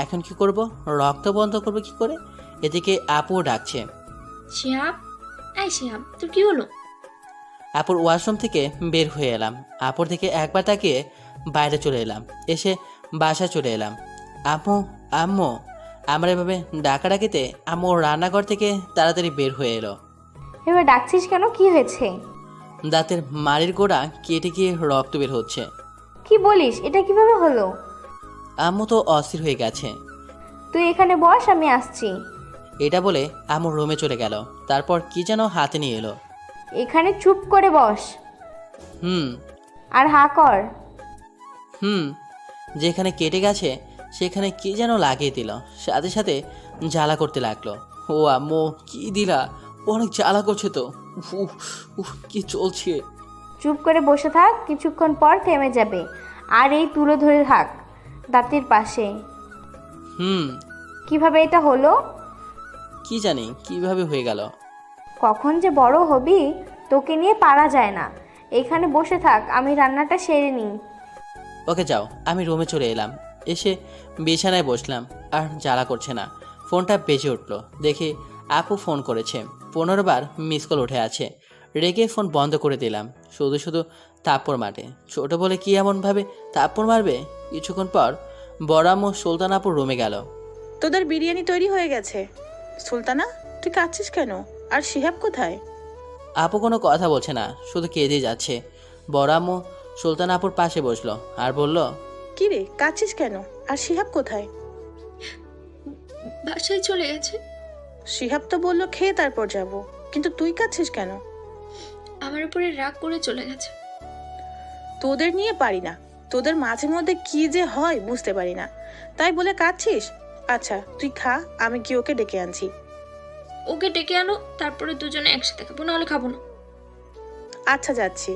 এখন কি করব? রক্ত বন্ধ করবো কি করে? এদিকে আপুও ডাকছে। শিহাব, শিহাব, তোর কি হলো? আপুর ওয়াশরুম থেকে বের হয়ে এলাম। আপুর দিকে একবার তাকিয়ে বাইরে চলে এলাম। এসে বাসা চলে এলাম। আম্মু আমার এভাবে ডাকাডাকিতে আম্মু রান্নাঘর থেকে তাড়াতাড়ি বের হয়ে এলো। এবার ডাকছিস কেন? কি হয়েছে? দাঁতের মাড়ির গোড়া কেটে গিয়ে রক্ত বের হচ্ছে। কি বলিস? এটা কিভাবে হলো? আম্মু তো অস্থির হয়ে গেছে। তুই এখানে বস, আমি আসছি। এটা বলে আম্মু রুমে চলে গেল। তারপর কি যেন হাতে নিয়ে এলো। এখানে চুপ করে বস। আর হা কর। যেখানে কেটে গেছে সেখানে কি যেন লাগিয়ে দিল, সাথে সাথে জ্বালা করতে লাগলো। ও আম্মু কি দিলা? অনেক জ্বালা করছে তো। কি চলছে? চুপ করে বসে থাক, কিছুক্ষণ পর থেমে যাবে। আর এই তুলো ধরে থাক দাঁতের পাশে। কিভাবে এটা হলো? কি জানি কিভাবে হয়ে গেল। কখন যে বড় হবি, তোকে নিয়ে পারা যায় না। এখানে বসে থাক, আমি রান্নাটা সেরে নিই। ওকে যাও। আমি রুমে চলে এলাম। এসে বিছানায় বসলাম। আর জ্বালা করছে না। ফোনটা বেজে উঠলো। দেখি আপু ফোন করেছে। 15 বার মিস কল উঠে আছে। রেগে ফোন বন্ধ করে দিলাম। শুধু শুধু থাপ্পড় মারে। ছোট বলে কি এমনভাবে থাপ্পড় মারবে? কিছুক্ষণ পর বড় আম্মু সুলতান আপুর রুমে গেল। তোদের বিরিয়ানি তৈরি হয়ে গেছে। সুলতানা, তুই কাঁদছিস কেন? আর শিহাব কোথায়? আপু কোনো কথা বলছে না, শুধু কেঁদে যাচ্ছে। বড় আম্মু সুলতান আপুর পাশে বসলো আর বলল, কি রে কাঁদছিস কেন? আর শিহাব কোথায়? বাসায় চলে গেছে। শিহাব তো বললো খেয়ে তারপর যাব, কিন্তু তুই কাঁদছিস কেন? আমার উপরে রাগ করে চলে গেছে। তোদের নিয়ে পারি না। তোদের মাঝে মধ্যে কি যে হয় বুঝতে পারি না, তাই বলে কাঁদছিস? আচ্ছা তুই খা, আমি কি ওকে ডেকে আনছি। ওকে ডেকে আনো, তারপরে দুজনে একসাথে খাবো, নাহলে খাবো না। আচ্ছা যাচ্ছি।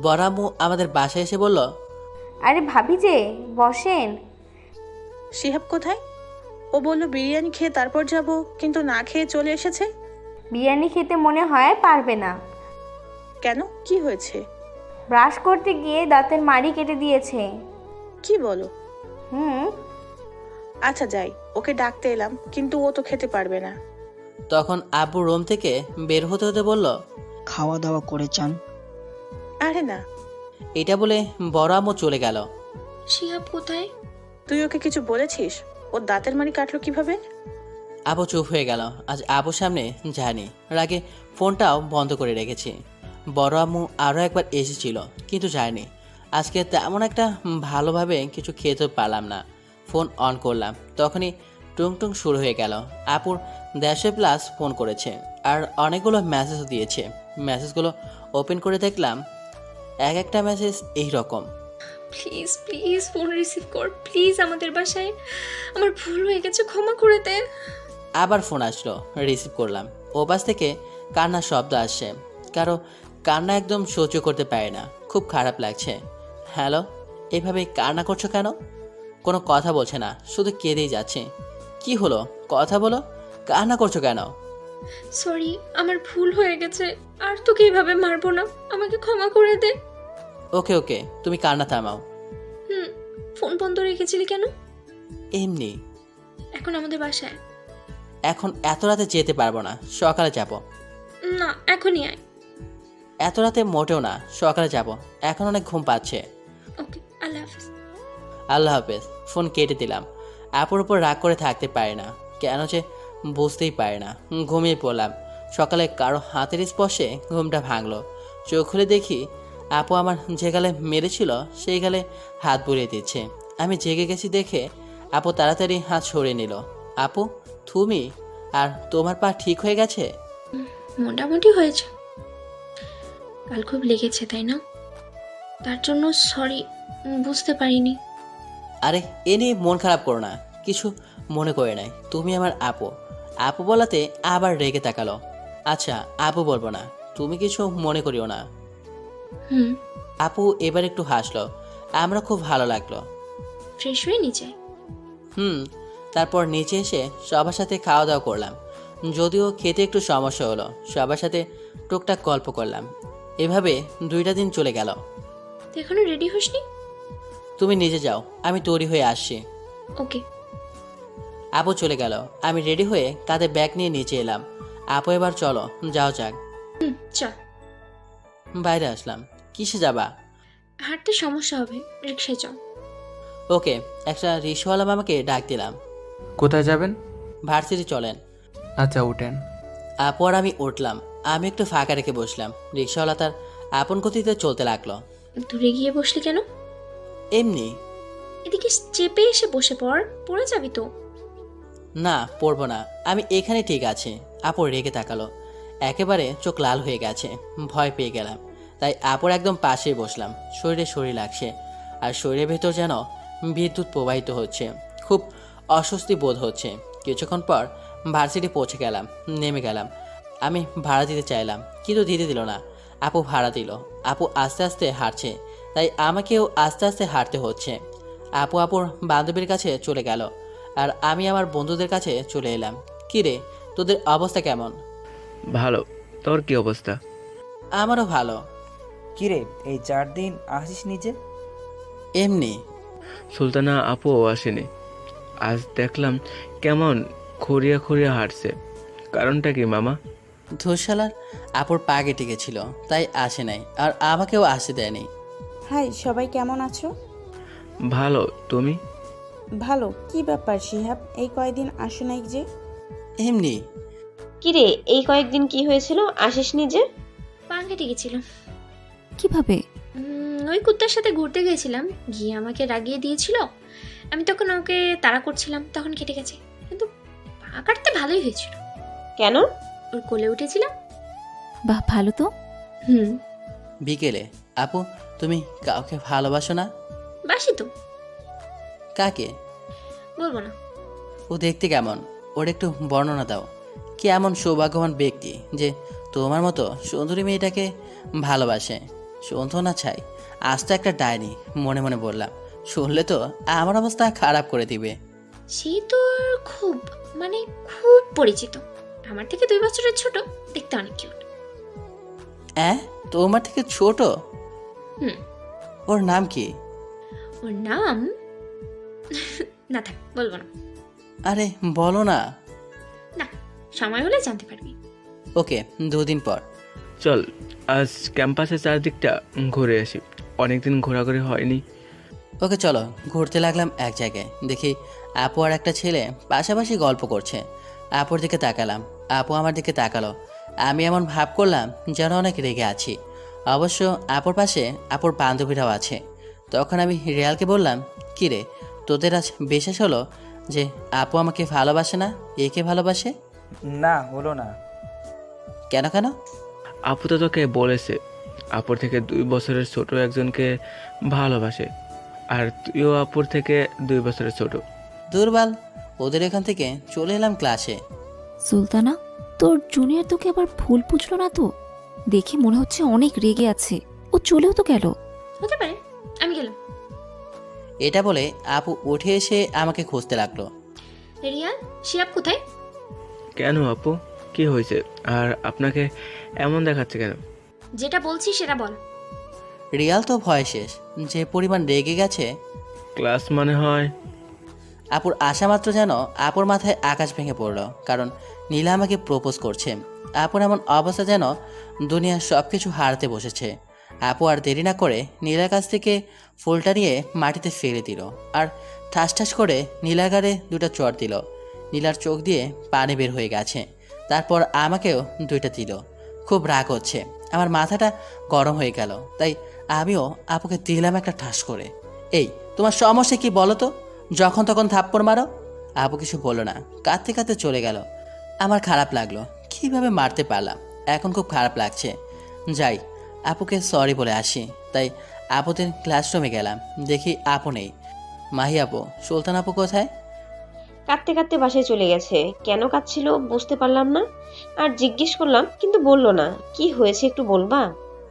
বড় আম্মু আমাদের বাসায় এসে বলল, আরে ভাবি যে, বসেন। শিহাব কোথায়? ও বললো বিরিয়ানি খেয়ে তারপর যাব, কিন্তু না খেয়ে চলে এসেছে। বিরিয়ানি খেতে মনে হয় পারবে না। কেন, কি হয়েছে? ব্রাশ করতে গিয়ে দাঁতের মাড়ি কেটে দিয়েছে। কি বলো? আচ্ছা যাই, ওকে ডাকতে এলাম, কিন্তু ও তো খেতে পারবে না। তখন আব্বু রুম থেকে বের হতে হতে বলল, খাওয়া দাওয়া করে চান। আরে না। এটা বলে বড় আম্মু চলে গেল। শিহাব কোথায়? তুই ওকে কিছু বলেছিস? ওর দাঁতের মাড়ি কাটলো কিভাবে? আপু চুপ হয়ে গেল। আজ আপুর সামনে যায়নি, রাগে ফোনটাও বন্ধ করে রেখেছি। বড় আম্মু আরও একবার এসেছিল, কিন্তু যায়নি। আজকে তেমন একটা ভালোভাবে কিছু খেতে পারলাম না। ফোন অন করলাম, তখনই টুং টুং শুরু হয়ে গেল। আপুর 150+ ফোন করেছে আর অনেকগুলো মেসেজও দিয়েছে। মেসেজগুলো ওপেন করে দেখলাম এক একটা মেসেজ এই রকম। প্লিজ প্লিজ ফোন রিসিভ কর প্লিজ, আমাদের বাসায় আমার ভুল হয়ে গেছে, ক্ষমা করে দে। আবার ফোন আসলো, রিসিভ করলাম। ওপাশ থেকে কান্নার শব্দ আসছে। কারো কান্না একদম সহ্য করতে পারে না, খুব খারাপ লাগছে। হ্যালো, এভাবে কান্না করছো কেন? কোনো কথা বলছে না, শুধু কেঁদেই যাচ্ছে। কি হলো, কথা বলো, কান্না করছো কেন? সরি, আমার ভুল হয়ে গেছে, আর তোকে এইভাবে মারবো না, আমাকে ক্ষমা করে দে। ওকে ওকে, তুমি কান্না থামাও। ফোন বন্ধ রেখেছিলি কেন? এমনি। এখন আমাদের বাসায়। এখন এত রাতে যেতে পারবো না, সকালে যাব। না, এখনই আয়। এত রাতে মোটেও না, সকালে যাব, এখন অনেক ঘুম পাচ্ছে। ওকে, আল্লাহ হাফিজ। আল্লাহ হাফেজ। ফোন কেটে দিলাম। আপুর উপর রাগ করে থাকতে পারে না, কেন যে বুঝতেই পারে না। ঘুমিয়ে পড়লাম। সকালে কারো হাতের স্পর্শে ঘুমটা ভাঙলো। চোখ খুলে দেখি আপু আমার যে গালে মেরেছিল সেই গালে হাত বুলিয়ে দিচ্ছে। আমি জেগে গেছি দেখে আপু তাড়াতাড়ি হাত সরিয়ে নিল। আপু, তুমি আর তোমার পা ঠিক হয়ে গেছে? মোটামুটি হয়েছে, কাল খুব লেগেছে তাই না? তার জন্য সরি, বুঝতে পারিনি। আরে এ নিয়ে মন খারাপ করো না, কিছু মনে করে নাই। তুমি আমার আপু। আপু বলাতে আবার রেগে তাকালো। আচ্ছা আপু বলবো না, তুমি কিছু মনে করিও না। আপু এবার একটু হাসলো, আমরা খুব ভালো লাগলো। ফ্রেশ হয়ে নিচে। তারপর নিচে এসে সবার সাথে খাওয়া দাওয়া করলাম। যদিও খেতে একটু সমস্যা হলো, সবার সাথে টুকটাক গল্প করলাম। এভাবে 2টা দিন চলে গেল। তুই এখনো রেডি হসনি? তুমি নিজে যাও, আমি তৈরি হয়ে আসছি। ওকে। আপু চলে গেল। আমি রেডি হয়ে কাঁধে ব্যাগ নিয়ে নিচে এলাম। আপু এবার চলো, যাও যাক। চল। বাইরে আসলাম। কিসে যাবা? হাঁটতে সমস্যা হবে, রিক্সায় চল। ওকে। একটা রিক্সাওয়ালা মামাকে ডাক দিলাম। কোথায় যাবেন? ভার্সিটি চলেন। আচ্ছা উঠেন। আপু আর আমি উঠলাম। আমি একটু ফাঁকা রেখে বসলাম। রিক্সাওয়ালা তার আপন গতিতে চলতে লাগলো। দূরে গিয়ে বসলি কেন? এমনি। এদিকে চেপে এসে বসে পড়ে যাবি তো। না, পড়বো না, আমি এখানে ঠিক আছি। আপু রেগে তাকালো, একেবারে চোখ লাল হয়ে গেছে। ভয় পেয়ে গেলাম, তাই আপুর একদম পাশেই বসলাম। শরীরে শরীর লাগছে, আর শরীরের ভেতর যেন বিদ্যুৎ প্রবাহিত হচ্ছে। খুব অস্বস্তি বোধ হচ্ছে। কিছুক্ষণ পর ভার্সিটি পৌঁছে গেলাম, নেমে গেলাম। আমি ভাড়া দিতে চাইলাম, কিন্তু দিতে দিল না। আপু ভাড়া দিল। আপু আস্তে আস্তে হাঁটছে, তাই আমাকেও আস্তে আস্তে হাঁটতে হচ্ছে। আপু আপুর বান্ধবীর কাছে চলে গেল, আর আমি আমার বন্ধুদের কাছে চলে এলাম। কিরে, তোদের অবস্থা কেমন? ভালো। তোর কি অবস্থা? আমারও ভালো। কিরে, এই 4 দিন আসিস নিজে? এমনি। সুলতানা আপুও আসেনি। আজ দেখলাম কেমন খড়িয়া খড়িয়া হাঁটছে। কারণটা কি মামা? ধূসালার আপুর পা কেটে গেছিল, তাই আসে নাই, আর আমাকেও আসতে দেয়নি। হাই, সবাই কেমন আছো? ভালো, তুমি? ভালো। কি ব্যাপার শিহাব, এই কয়দিন আসো নাই যে? এমনি। কিরে, এই কয়েকদিন কি হয়েছিল, আসিসনি যে? পা কেটে গেছিল। কিভাবে? ওই কুত্তার সাথে ঘুরতে গেছিলাম, গিয়ে আমাকে রাগিয়ে দিয়েছিল। আমি তখন ওকে তাড়া করছিলাম, তখন কেটে গেছে। কিন্তু পা কাটতে ভালোই হয়েছিল। কেন? ওর কোলে উঠেছিলাম। বাহ, ভালো তো। বিকেলে। আপু, তুমি কাউকে ভালোবাসো না? বাসি তো। কাকে? বলবো না। ও দেখতে কেমন, ওর একটু বর্ণনা দাও। কি এমন সৌভাগ্যবান ব্যক্তি যে তোমার মতো সুন্দরী মেয়েটাকে ভালোবাসে? সুন্দর না ছাই, আজ তো একটা ডাইনি। মনে মনে বললাম, শুনলে তো আমার অবস্থা খারাপ করে দিবে। সে তোর খুব খুব পরিচিত। আমার থেকে 2 বছরের ছোট, দেখতে অনেক কিউট। তোমার থেকে ছোট? ওর নাম কি? ওর নাম না থাক, বলবো না। আরে বলো না। না, সময় হলে জানতে পারবি। ওকে, 2 দিন পর। চল আজ ক্যাম্পাসের চারদিকটা ঘুরে আসি, অনেকদিন ঘোরাঘুরি হয়নি। ওকে চলো, ঘুরতে লাগলাম এক জায়গায়। দেখি আপু আর একটা ছেলে পাশাপাশি গল্প করছে। আপুর দিকে তাকালাম, আপু আমার দিকে তাকালো। আমি এমন ভাব করলাম যেন অনেক রেগে আছি। অবশ্য আপুর পাশে আপুর বান্ধবীরাও আছে। তখন আমি রিয়ালকে বললাম, কী রে, তোদের আজ বিশ্বাস হলো যে আপু আমাকে ভালোবাসে না, একে ভালোবাসে? না, হলো না। কেন কেন? আপু তো তোকে বলেছে আপুর থেকে 2 বছরের ছোট একজনকে ভালোবাসে, আর তুইও আপুর থেকে 2 বছরের ছোট। দুর্বল। ওদের এখান থেকে চলে এলাম ক্লাসে। সুলতানা, তোর জুনিয়র তোকে আবার ভুল বুঝলো না তো? দেখে মনে হচ্ছে অনেক রেগে আছে। ও চলেও তো গেল। হতে পারে, আমি গেলাম। এটা বলে আপু উঠে এসে আমাকে খুঁজতে লাগলো। রিয়াল, শিহাব কোথায়? কেন আপু, কি হয়েছে? আর আপনাকে এমন দেখাচ্ছে কেন? যেটা বলছি সেটা বল। রিয়াল তো ভয় শেষ, যে পরিমাণ রেগে গেছে। ক্লাস মানে হয়? আপুর আসা মাত্র যেন আপুর মাথায় আকাশ ভেঙে পড়লো, কারণ নীলা আমাকে প্রপোজ করছে। আপুর এমন অবস্থা যেন দুনিয়ার সব কিছু হারাতে বসেছে। আপু আর দেরি না করে নীলার কাছ থেকে ফুলটা নিয়ে মাটিতে ফেলে দিল, আর ঠাস ঠাস করে নীলার গাড়ে 2টা চড় দিল। নীলার চোখ দিয়ে পানি বের হয়ে গেছে। তারপর আমাকেও 2টা দিল। খুব রাগ হচ্ছে, আমার মাথাটা গরম হয়ে গেল। তাই আমিও আপুকে দিলাম একটা ঠাস করে। এই, তোমার সমস্যা কি বলো তো? যখন তখন থাপ্পড় মারো। আপু কিছু বললো না, কাঁদতে কাঁদতে চলে গেল। আমার খারাপ লাগলো, কিভাবে মারতে পারলাম। এখন খুব খারাপ লাগছে। যাই, আপুকে সরি বলে আসি। তাই আপুদের ক্লাসরুমে গেলাম, দেখি আপু নেই। মাহি আপু, সুলতান আপু কোথায়? কাঁদতে কাঁদতে বাসায় চলে গেছে। কেন কাঁদছিল বুঝতে পারলাম না, আর জিজ্ঞেস করলাম কিন্তু বললো না। কি হয়েছে একটু বলবা?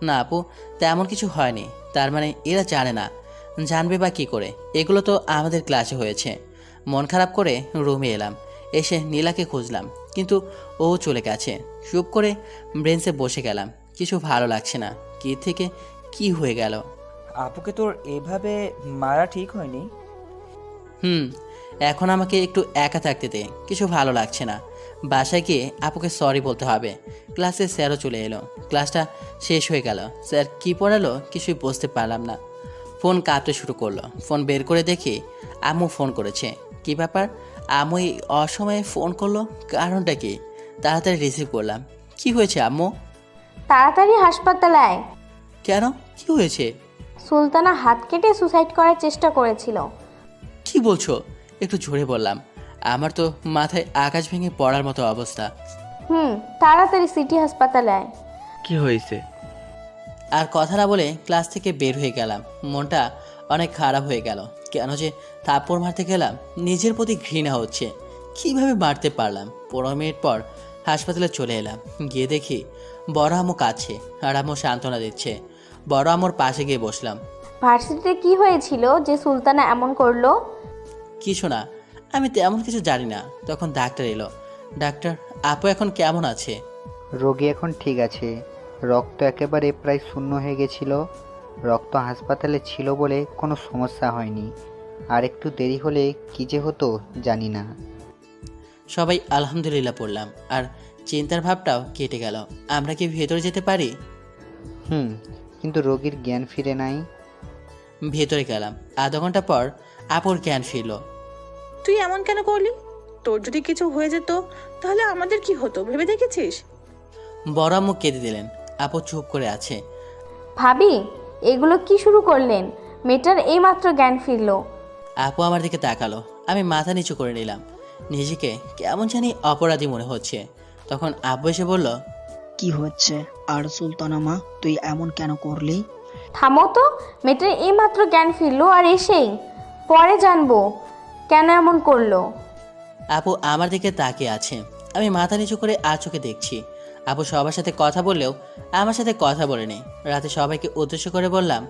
না আপু, তেমন কিছু হয়নি। তার মানে এরা জানে না, জানবে বা কী করে? এগুলো তো আমাদের ক্লাসে হয়েছে। মন খারাপ করে রুমে এলাম। এসে নীলাকে খুঁজলাম, কিন্তু ও চলে গেছে। চুপ করে ব্রেঞ্চে বসে গেলাম। কিছু ভালো লাগছে না। কি থেকে কি হয়ে গেল? আপুকে তোর এভাবে মারা ঠিক হয়নি। এখন আমাকে একটু একা থাকতে দে, কিছু ভালো লাগছে না। বাসায় গিয়ে আপুকে সরি বলতে হবে। ক্লাসে স্যারও চলে এলো। ক্লাসটা শেষ হয়ে গেল। স্যার কী পড়ালো কিছুই বুঝতে পারলাম না। ফোন কাঁপতে শুরু করলো। ফোন বের করে দেখি আম্মু ফোন করেছে। কি ব্যাপার, আম্মু এই অসময়ে ফোন করলো? কারণটা কি? তাড়াতাড়ি রিসিভ করলাম। কি হয়েছে আম্মু? তাড়াতাড়ি হাসপাতালে আয়। কেন, কি হয়েছে? সুলতানা হাত কেটে সুসাইড করার চেষ্টা করেছিল। কি বলছো? একটু জোরে বললাম। আমার তো মাথায় আকাশ ভেঙে পড়ার মতো অবস্থা। তাড়াতাড়ি সিটি হাসপাতালে আয়। কি হয়েছে? আর কথা না বলে ক্লাস থেকে বের হয়ে গেলাম। মনটা অনেক খারাপ হয়ে গেল। কেন যে থাপ্পড় মারতে গেলাম, নিজের প্রতি ঘৃণা হচ্ছে। কিভাবে মারতে পারলাম? 15 মিনিট পর হাসপাতালে চলে এলাম। গিয়ে দেখি বড় আম্মু কাঁদছে, আর আম্মু সান্ত্বনা দিচ্ছে। বড় আম্মুর পাশে গিয়ে বসলাম। ভার্সিটিতে কি হয়েছিল যে সুলতানা এমন করলো? কিছু না, আমি তেমন কিছু জানি না। তখন ডাক্তার এলো। ডাক্তার, আপু এখন কেমন আছে? রোগী এখন ঠিক আছে। রক্ত একেবারে প্রায় শূন্য হয়ে গেছিল। রক্ত হাসপাতালে ছিল বলে কোনো সমস্যা হয়নি। আর একটু দেরি হলে কী যে হতো জানি না। সবাই আলহামদুলিল্লাহ পড়লাম, আর চিন্তার ভাবটাও কেটে গেল। আমরা কি ভেতরে যেতে পারি? কিন্তু রোগীর জ্ঞান ফিরে নাই। ভেতরে গেলাম। আধা ঘন্টা পর আপুর জ্ঞান ফিরল। তুই এমন কেন করলি? তোর যদি কিছু হয়ে যেত তাহলে আমাদের কি হতো ভেবে দেখেছিস? বড় আম্মু কেঁদে দিলেন। আপু চুপ করে আছে। ভাবি, এগুলো কি শুরু করলেন? মেয়েটার এইমাত্র জ্ঞান ফিরল। আপু আমার দিকে তাকালো। আমি মাথা নিচু করে নিলাম। নিজেকে কেমন জানি অপরাধী মনে হচ্ছে। তখন আব্বু এসে বলল, কি হচ্ছে? আর সুলতানা মা, তুই এমন কেন করলি? থামো তো, মেয়েটার এইমাত্র জ্ঞান ফিরল, আর এসেই পরে জানবো কেন এমন করলো। আপু আমার দিকে তাকিয়ে আছে। আমি মাথা নিচু করে আর চোখে দেখছি। আপু সবার সাথে কথা বললেও আমার সাথে কথা বলেনি। রাতে সবাইকে উদ্দেশ্য করে বললাম,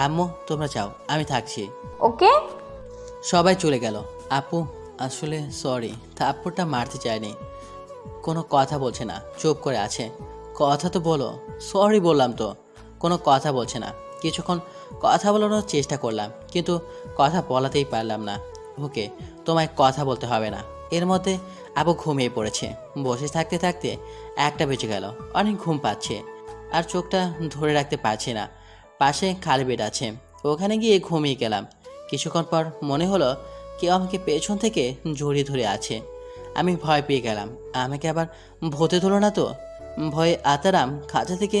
আম্মু তোমরা যাও, আমি থাকছি। ওকে। সবাই চলে গেল। আপু আসলে সরি, থাপ্পড়টা মারতে চায়নি। কোনো কথা বলছে না, চুপ করে আছে। কথা তো বলো। সরি বললাম তো। কোনো কথা বলছে না। কিছুক্ষণ কথা বলানোর চেষ্টা করলাম, কিন্তু কথা বলাতেই পারলাম না। ওকে, তোমায় কথা বলতে হবে না। এর মধ্যে আপু ঘুমিয়ে পড়েছে। বসে থাকতে থাকতে 1টা বেজে গেল। অনেক ঘুম পাচ্ছে, আর চোখটা ধরে রাখতে পারছি না। পাশে খালি বেড আছে, ওখানে গিয়ে ঘুমিয়ে গেলাম। কিছুক্ষণ পর মনে হলো কেউ আমাকে পেছন থেকে জড়িয়ে ধরে আছে। আমি ভয় পেয়ে গেলাম, আমাকে আবার ভূতে ধরো না তো। ভয়ে আতারাম খাঁচা থেকে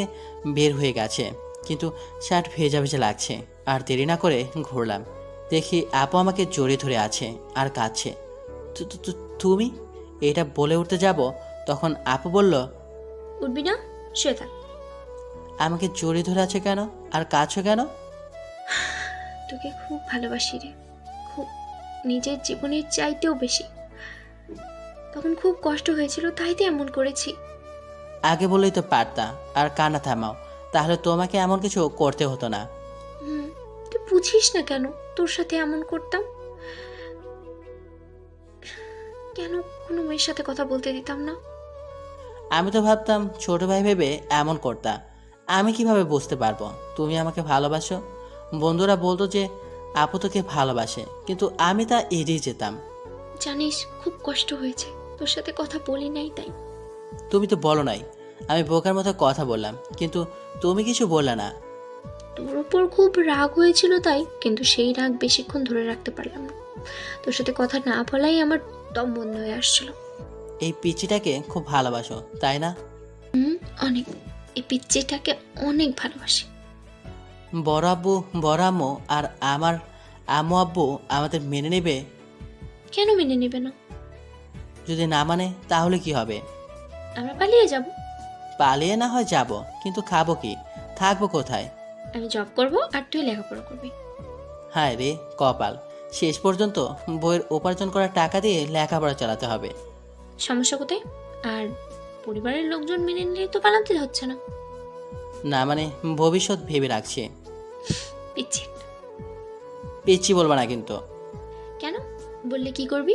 বের হয়ে গেছে, কিন্তু শার্ট ভেজা ভেজা লাগছে। আর দেরি না করে ঘুরলাম, দেখি আপু আমাকে জড়িয়ে ধরে আছে আর কাঁদছে। তুমি? এটা বলে উঠতে যাব, তখন আপু বলল, উঠবি না, শুয়ে থাক। আমাকে জড়িয়ে ধরে আছে কেন আর কাঁদছো কেন? তোকে খুব ভালোবাসি রে, খুব, নিজের জীবনের চাইতেও বেশি। তখন খুব কষ্ট হয়েছিল, তাই তো এমন করেছি। আগে বললেই তো পারতা, আর কান্না থামাও, তাহলে তোমাকে এমন কিছু করতে হতো না। তুই বুঝিস না কেন তোর সাথে এমন করতাম? কেন কোনো মেয়ের সাথে কথা বলতে দিতাম না? আমি তো ভাবতাম ছোট ভাই ভেবে এমন করতা। আমি কিভাবে বুঝতে পারবো তুমি আমাকে ভালোবাসো? বন্ধুরা বলতো যে আপু তোকে ভালোবাসে, কিন্তু আমি তা এড়িয়ে যেতাম। জানিস খুব কষ্ট হয়েছে, তোর সাথে কথা বলি নাই তাই। তুমি তো বলো নাই, আমি বোকার মতো কথা বললাম, কিন্তু তুমি কিছু বললে না। তোর উপর খুব রাগ হয়েছিল তাই, কিন্তু সেই রাগ বেশিক্ষণ ধরে রাখতে পারলাম না। তোর সাথে কথা না বলাই আমার দম বন্ধ হয়ে আসছিল। এই পিচিটাকে খুব ভালোবাসো তাই না? অনেক, এই পিচ্চিটাকে অনেক ভালোবাসি। বড় আব্বু, বড় আম্মু আর আমার আম্মু আব্বু আমাদের মেনে নেবে? কেন মেনে নেবে না? যদি না মানে তাহলে কি হবে? আমরা পালিয়ে যাব। পালিয়ে না হয় যাব, কিন্তু খাবো কি, থাকবো কোথায়? আমি জব করব আর তুই লেখাপড়া করবি। হায় রে কপাল, শেষ পর্যন্ত বইয়ের উপার্জন করা টাকা দিয়ে লেখাপড়া চালাতে হবে। সমস্যা কোথায়? আর পরিবারের লোকজন মেনে নিলে তো পালাতে হচ্ছে না। না মানে ভবিষ্যৎ ভেবে রাখছি। পিচ্ছি। পিচ্ছি বলবো না কিন্তু। কেন? বললে কি করবি?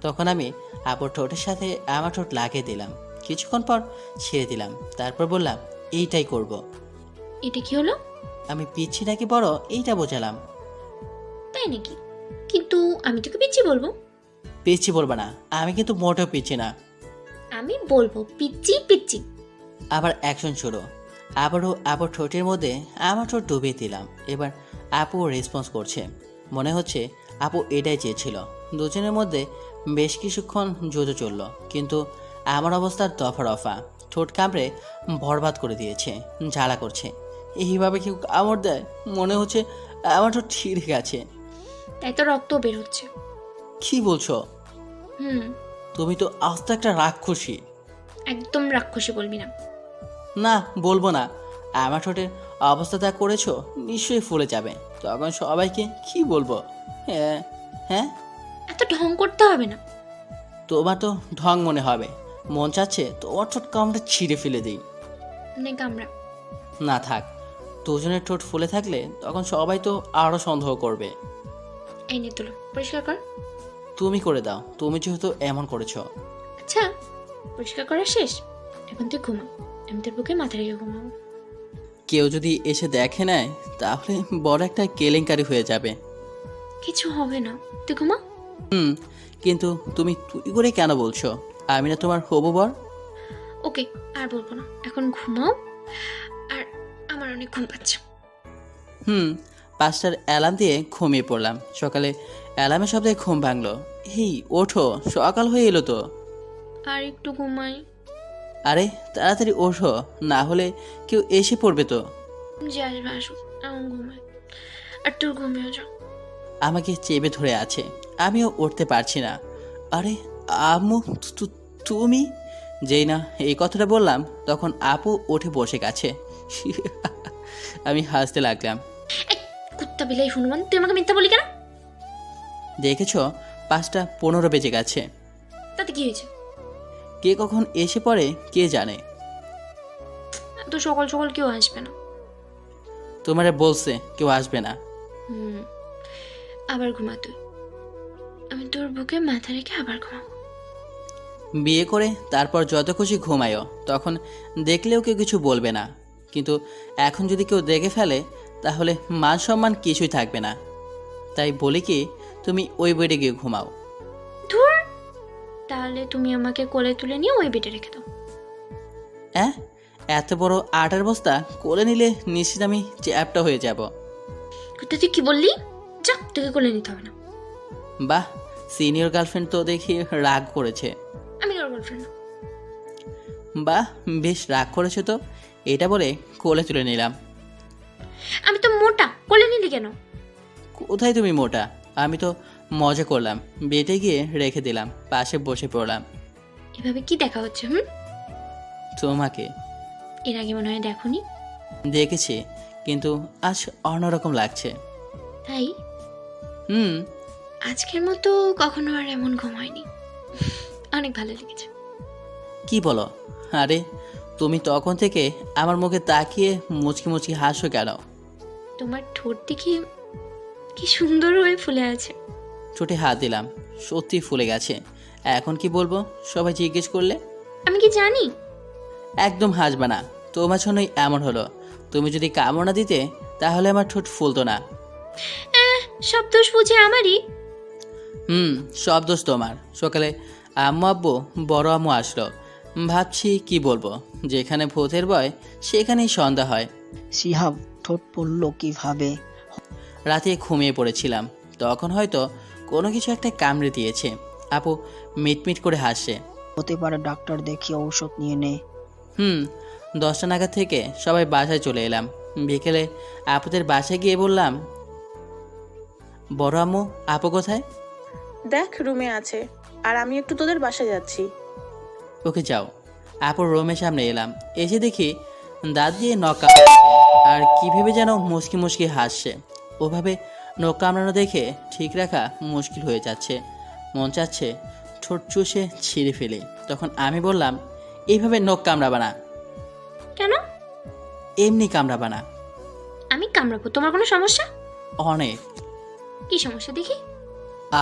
তখন আমি আপুর ঠোঁটের সাথে আমার ঠোঁট লাগিয়ে দিলাম, কিছুক্ষণ পর ছেড়ে দিলাম, তারপর বললাম এইটাই করব। এটা কি হলো? আমি পিচ্ছি নাকি বড় এইটা বোঝালাম। তাই নাকি? কিন্তু আমি তোকে পিচ্ছি বলবো। পিচ্ছি বলবো না, আমি কিন্তু মোটেও পিচ্ছি না। আমি বলবো পিচ্ছি পিচ্ছি। আবার অ্যাকশন শুরু। আবারও আপুর ঠোঁটের মধ্যে আমার ঠোঁট ডুবিয়ে দিলাম। এবার আপু রেসপন্স করছে, মনে হচ্ছে আপু এটাই চেয়েছিল। দুজনের মধ্যে বেশ কিছুক্ষণ যুদ্ধ চলল, কিন্তু আমার অবস্থার দফা রফা, ঠোঁট কামড়ে বরবাদ করে দিয়েছে, জ্বালা করছে। এইভাবে কেউ কামড় দেয়, মনে হচ্ছে আমার ঠোঁট ছিঁড়ে গেছে। তাই তো রক্ত বের হচ্ছে। কি বলছো? তুমি তো আস্ত একটা রাক্ষসী। একদম রাক্ষসী বলবি না। না বলবো না। আমার ঠোঁটের অবস্থা যা করেছো নিশ্চয়ই ফুলে যাবে, তখন সবাইকে কি বলবো? হ্যাঁ হ্যাঁ, এত ঢং করতে হবে না। তোমার তো ঢং মনে হবে, মন চাচ্ছে তোমার ঠোঁট কামড়ে ছিঁড়ে ফেলে দিই। নে কামড়া। না থাক, দুজনের ঠোঁট ফুলে থাকলে তখন সবাই তো আরো সন্দেহ করবে। এই নে তুলো, পরিষ্কার কর। তুমি করে দাও, তুমি যেহেতু এমন করেছো। আচ্ছা পরিষ্কার করা শেষ, এখন তুই ঘুমা, আমি তোর বুকে মাথা রেখে ঘুমাবো। কেউ যদি এসে দেখে নেয় তাহলে বড় একটা কেলেঙ্কারি হয়ে যাবে। কিছু হবে না, তুই ঘুমা। কিন্তু তুমি তুই করে কেন বলছো? আমি না তোমার হবু বর? ওকে আর বলবো না, এখন ঘুমাও। আর আমার অনেক ঘুম পাচ্ছে। 5টার অ্যালার্ম দিয়ে ঘুমিয়ে পড়লাম। সকালে অ্যালার্মের শব্দে ঘুম ভাঙলো। এই ওঠো, সকাল হয়ে এলো তো। আর একটু ঘুমাই। আরে তাড়াতাড়ি ওঠো, না হলে কেউ এসে পড়বে তো। যে আসবে আসুক, এমন ঘুমাই। আর তোর ঘুমিয়ে যাও। আমাকে চেপে ধরে আছে, আমিও উঠতে পারছি না। আরে আম্মু, তুমি? যেই না এই কথাটা বললাম তখন আপু উঠে বসে গেছে। আমি হাসতে লাগলাম। কুত্তা বিলাই হনুমান, তুই আমাকে মিথ্যা বলি কেন? দেখেছো 5:15 বেজে গেছে। তাতে কি হয়েছে? কে কখন এসে পড়ে কে জানে। তো সকাল সকাল কেউ আসবে না। তোমারে বলছে কেউ আসবে না। আবার ঘুমা তুই, আমি তোর বুকে মাথা রেখে আবার ঘুমাবো। বিয়ে করে তারপর যত খুশি ঘুমায়ও, তখন দেখলেও কেউ কিছু বলবে না। কিন্তু এখন যদি কেউ দেখে ফেলে তাহলে মান সম্মান কিছুই থাকবে না। তাই বলি কি, তুমি ওই বেডে গিয়ে ঘুমাও। ধুর, তাহলে তুমি আমাকে কোলে তুলে নিয়ে ওই বেডে রেখে দাও। হ্যাঁ, এত বড় আটার বস্তা কোলে নিলে নিশ্চিত আমি চ্যাপটা হয়ে যাব। তুই কি বললি? যা, তোকে কোলে নিতে হবে না। বাহ, সিনিয়র গার্লফ্রেন্ড তো দেখি রাগ করেছে। আমি কারো গার্লফ্রেন্ড না। বাহ, বেশ রাগ করেছে তো। এটা বলে কোলে তুলে নিলাম। আমি তো মোটা, কোলে নিলি কেন? কোথায় তুমি মোটা? আমি তো মজা করলাম, বেটে গিয়ে রেখে দিলাম, পাশে বসে পড়লাম। এভাবে কি দেখা হচ্ছে? তোমাকে এর আগে মনে হয় দেখোনি। দেখেছি, কিন্তু আজ অন্যরকম লাগছে। তাই? আজকের মতো কখনো আর এমন ঘুম হয়নি। অনেক ভালো লেগেছে। কি বলো? আরে তুমি তখন থেকে আমার মুখে তাকিয়ে মুচকি মুচকি হাসো কেন? তোমার ঠোঁট দেখি কি সুন্দর হয়ে ফুলে আছে। ঠোঁটে হাত দিলাম, সত্যি ফুলে গেছে। এখন কি বলবো সবাই জিজ্ঞেস করলে? আমি কি জানি? একদম হাসবা না, তোমার জন্যই এমন হলো। তুমি যদি কামড় না দিতে তাহলে আমার ঠোঁট ফুলতো না। সব দোষ বুঝে আমারই। সব দোষ তোমার। সকালে আম্মু আব্বু বড় আম্মু আসলো, ভাবছি কি বলবো। যেখানে ভূতের ভয় সেখানেই সন্ধ্যা হয়। শিহাব ঠোঁট পড়লো কিভাবে? রাতে ঘুমিয়ে পড়েছিলাম, তখন হয়তো কোনো কিছু একটা কামড়ে দিয়েছে। আপু মিটমিট করে হাসছে। হতে পারে, ডাক্তার দেখিয়ে ঔষধ নিয়ে নে। 10টা নাগাদ থেকে সবাই বাসায় চলে এলাম। বিকেলে আপুদের বাসায় গিয়ে বললাম, বড় আম্মু আপু কোথায়? দেখ রুমে আছে, আর আমি একটু তোদের বাসায় যাচ্ছি। ওকে যাও। আপুর রুমের সামনে এলাম, এসে দেখি দাঁত দিয়ে নখ কামড়াচ্ছে, আর কি ভেবে যেন মুচকি মুচকি হাসছে। ওভাবে নখ কামড়ানো দেখে ঠিক রাখা মুশকিল হয়ে যাচ্ছে। মন চাচ্ছে ঠোঁট চুষে ছিঁড়ে ফেলি। তখন আমি বললাম, এইভাবে নখ কামড়াবা না। কেন? এমনি কামড়াবা না। আমি কামড়াবো? তোমার কোনো সমস্যা? অনেক। কি সমস্যা দেখি?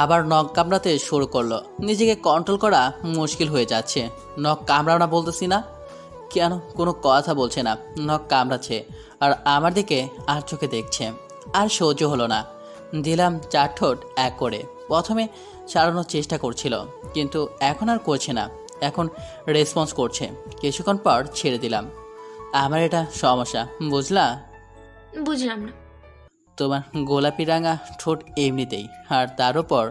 আবার নখ কামড়াতে শুরু করলো। নিজেকে কন্ট্রোল করা মুশকিল হয়ে যাচ্ছে। নখ কামড়াও না বলতেছি না কেন? কোনো কথা বলছে না। নখ কামড়াচ্ছে আর আমার দিকে আর চোখে দেখছে। আর সহ্য হলো না, দিলাম 4 ঠোঁট এক করে। প্রথমে ছাড়ানোর চেষ্টা করছিল, কিন্তু এখন আর করছে না। এখন রেসপন্স করছে। কিছুক্ষণ পর ছেড়ে দিলাম। আমার এটা সমস্যা, বুঝলা? বুঝলাম না। তোমার গোলাপি রাঙা ঠোঁট এমনিতেই, আর তার উপর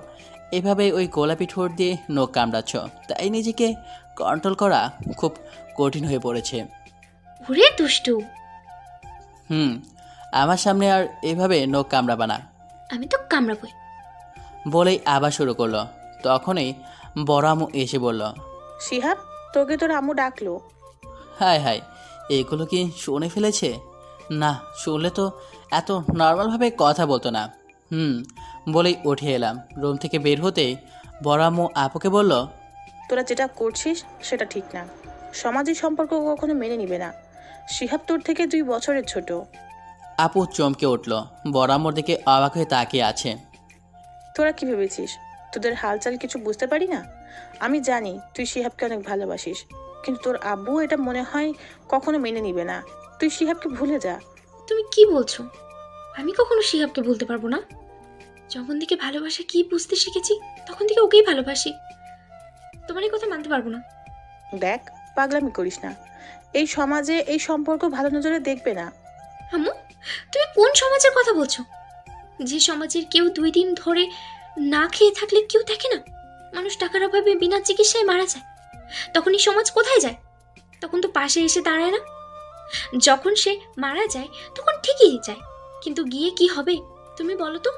এভাবে ওই গোলাপি ঠোঁট দিয়ে নখ কামড়াচ্ছ, তাই নিজেকে কন্ট্রোল করা খুব কঠিন হয়ে পড়েছে। ওরে দুষ্টু। আমার সামনে আর এভাবে নখ কামড়াবা না। আমি তো কামড়াবই। বলেই আবার শুরু করলো। তখনই বড় আম্মু এসে বলল, শিহাব, তোকে তোর আম্মু ডাকলো। হায় হায়, এগুলো কি শুনে ফেলেছে? না, শুনলে তো এত নর্মালভাবে কথা বলতো না। বলেই উঠে এলাম। রুম থেকে বের হতেই বড় আম্মু আপুকে বলল, তোরা যেটা করছিস সেটা ঠিক না। সামাজিক সম্পর্ক কখনো মেনে নিবে না। শিহাব তোর থেকে 2 বছরের ছোট। আপু চমকে উঠল, বড় আম্মুর দিকে অবাক হয়ে তাকিয়ে আছে। তোরা কি ভেবেছিস তোদের হালচাল কিছু বুঝতে পারি না? আমি জানি তুই শিহাবকে অনেক ভালোবাসিস, কিন্তু তোর আব্বু এটা মনে হয় কখনো মেনে নিবে না। তুই শিহাবকে ভুলে যা। তুমি কি বলছো? আমি কখনো শিহাবকে বলতে পারবো না। যখন থেকে ভালোবাসা কি বুঝতে শিখেছি তখন থেকে ওকেই ভালোবাসি। তোমার এই কথা মানতে পারবো না। দেখ, পাগলামি করিস না। এই সমাজে এই সম্পর্ক ভালো নজরে দেখবে না। আম্মু, তুমি কোন সমাজের কথা বলছো? যে সমাজের কেউ 2 দিন ধরে না খেয়ে থাকলে কেউ দেখে না। মানুষ টাকার অভাবে বিনা চিকিৎসায় মারা যায়। তখন এই সমাজ কোথায় যায়? তখন তো পাশে এসে দাঁড়ায় না। যখন সে মারা যায় তখন ঠিকই যায়, কিন্তু গিয়ে কি হবে তুমি বলো তো?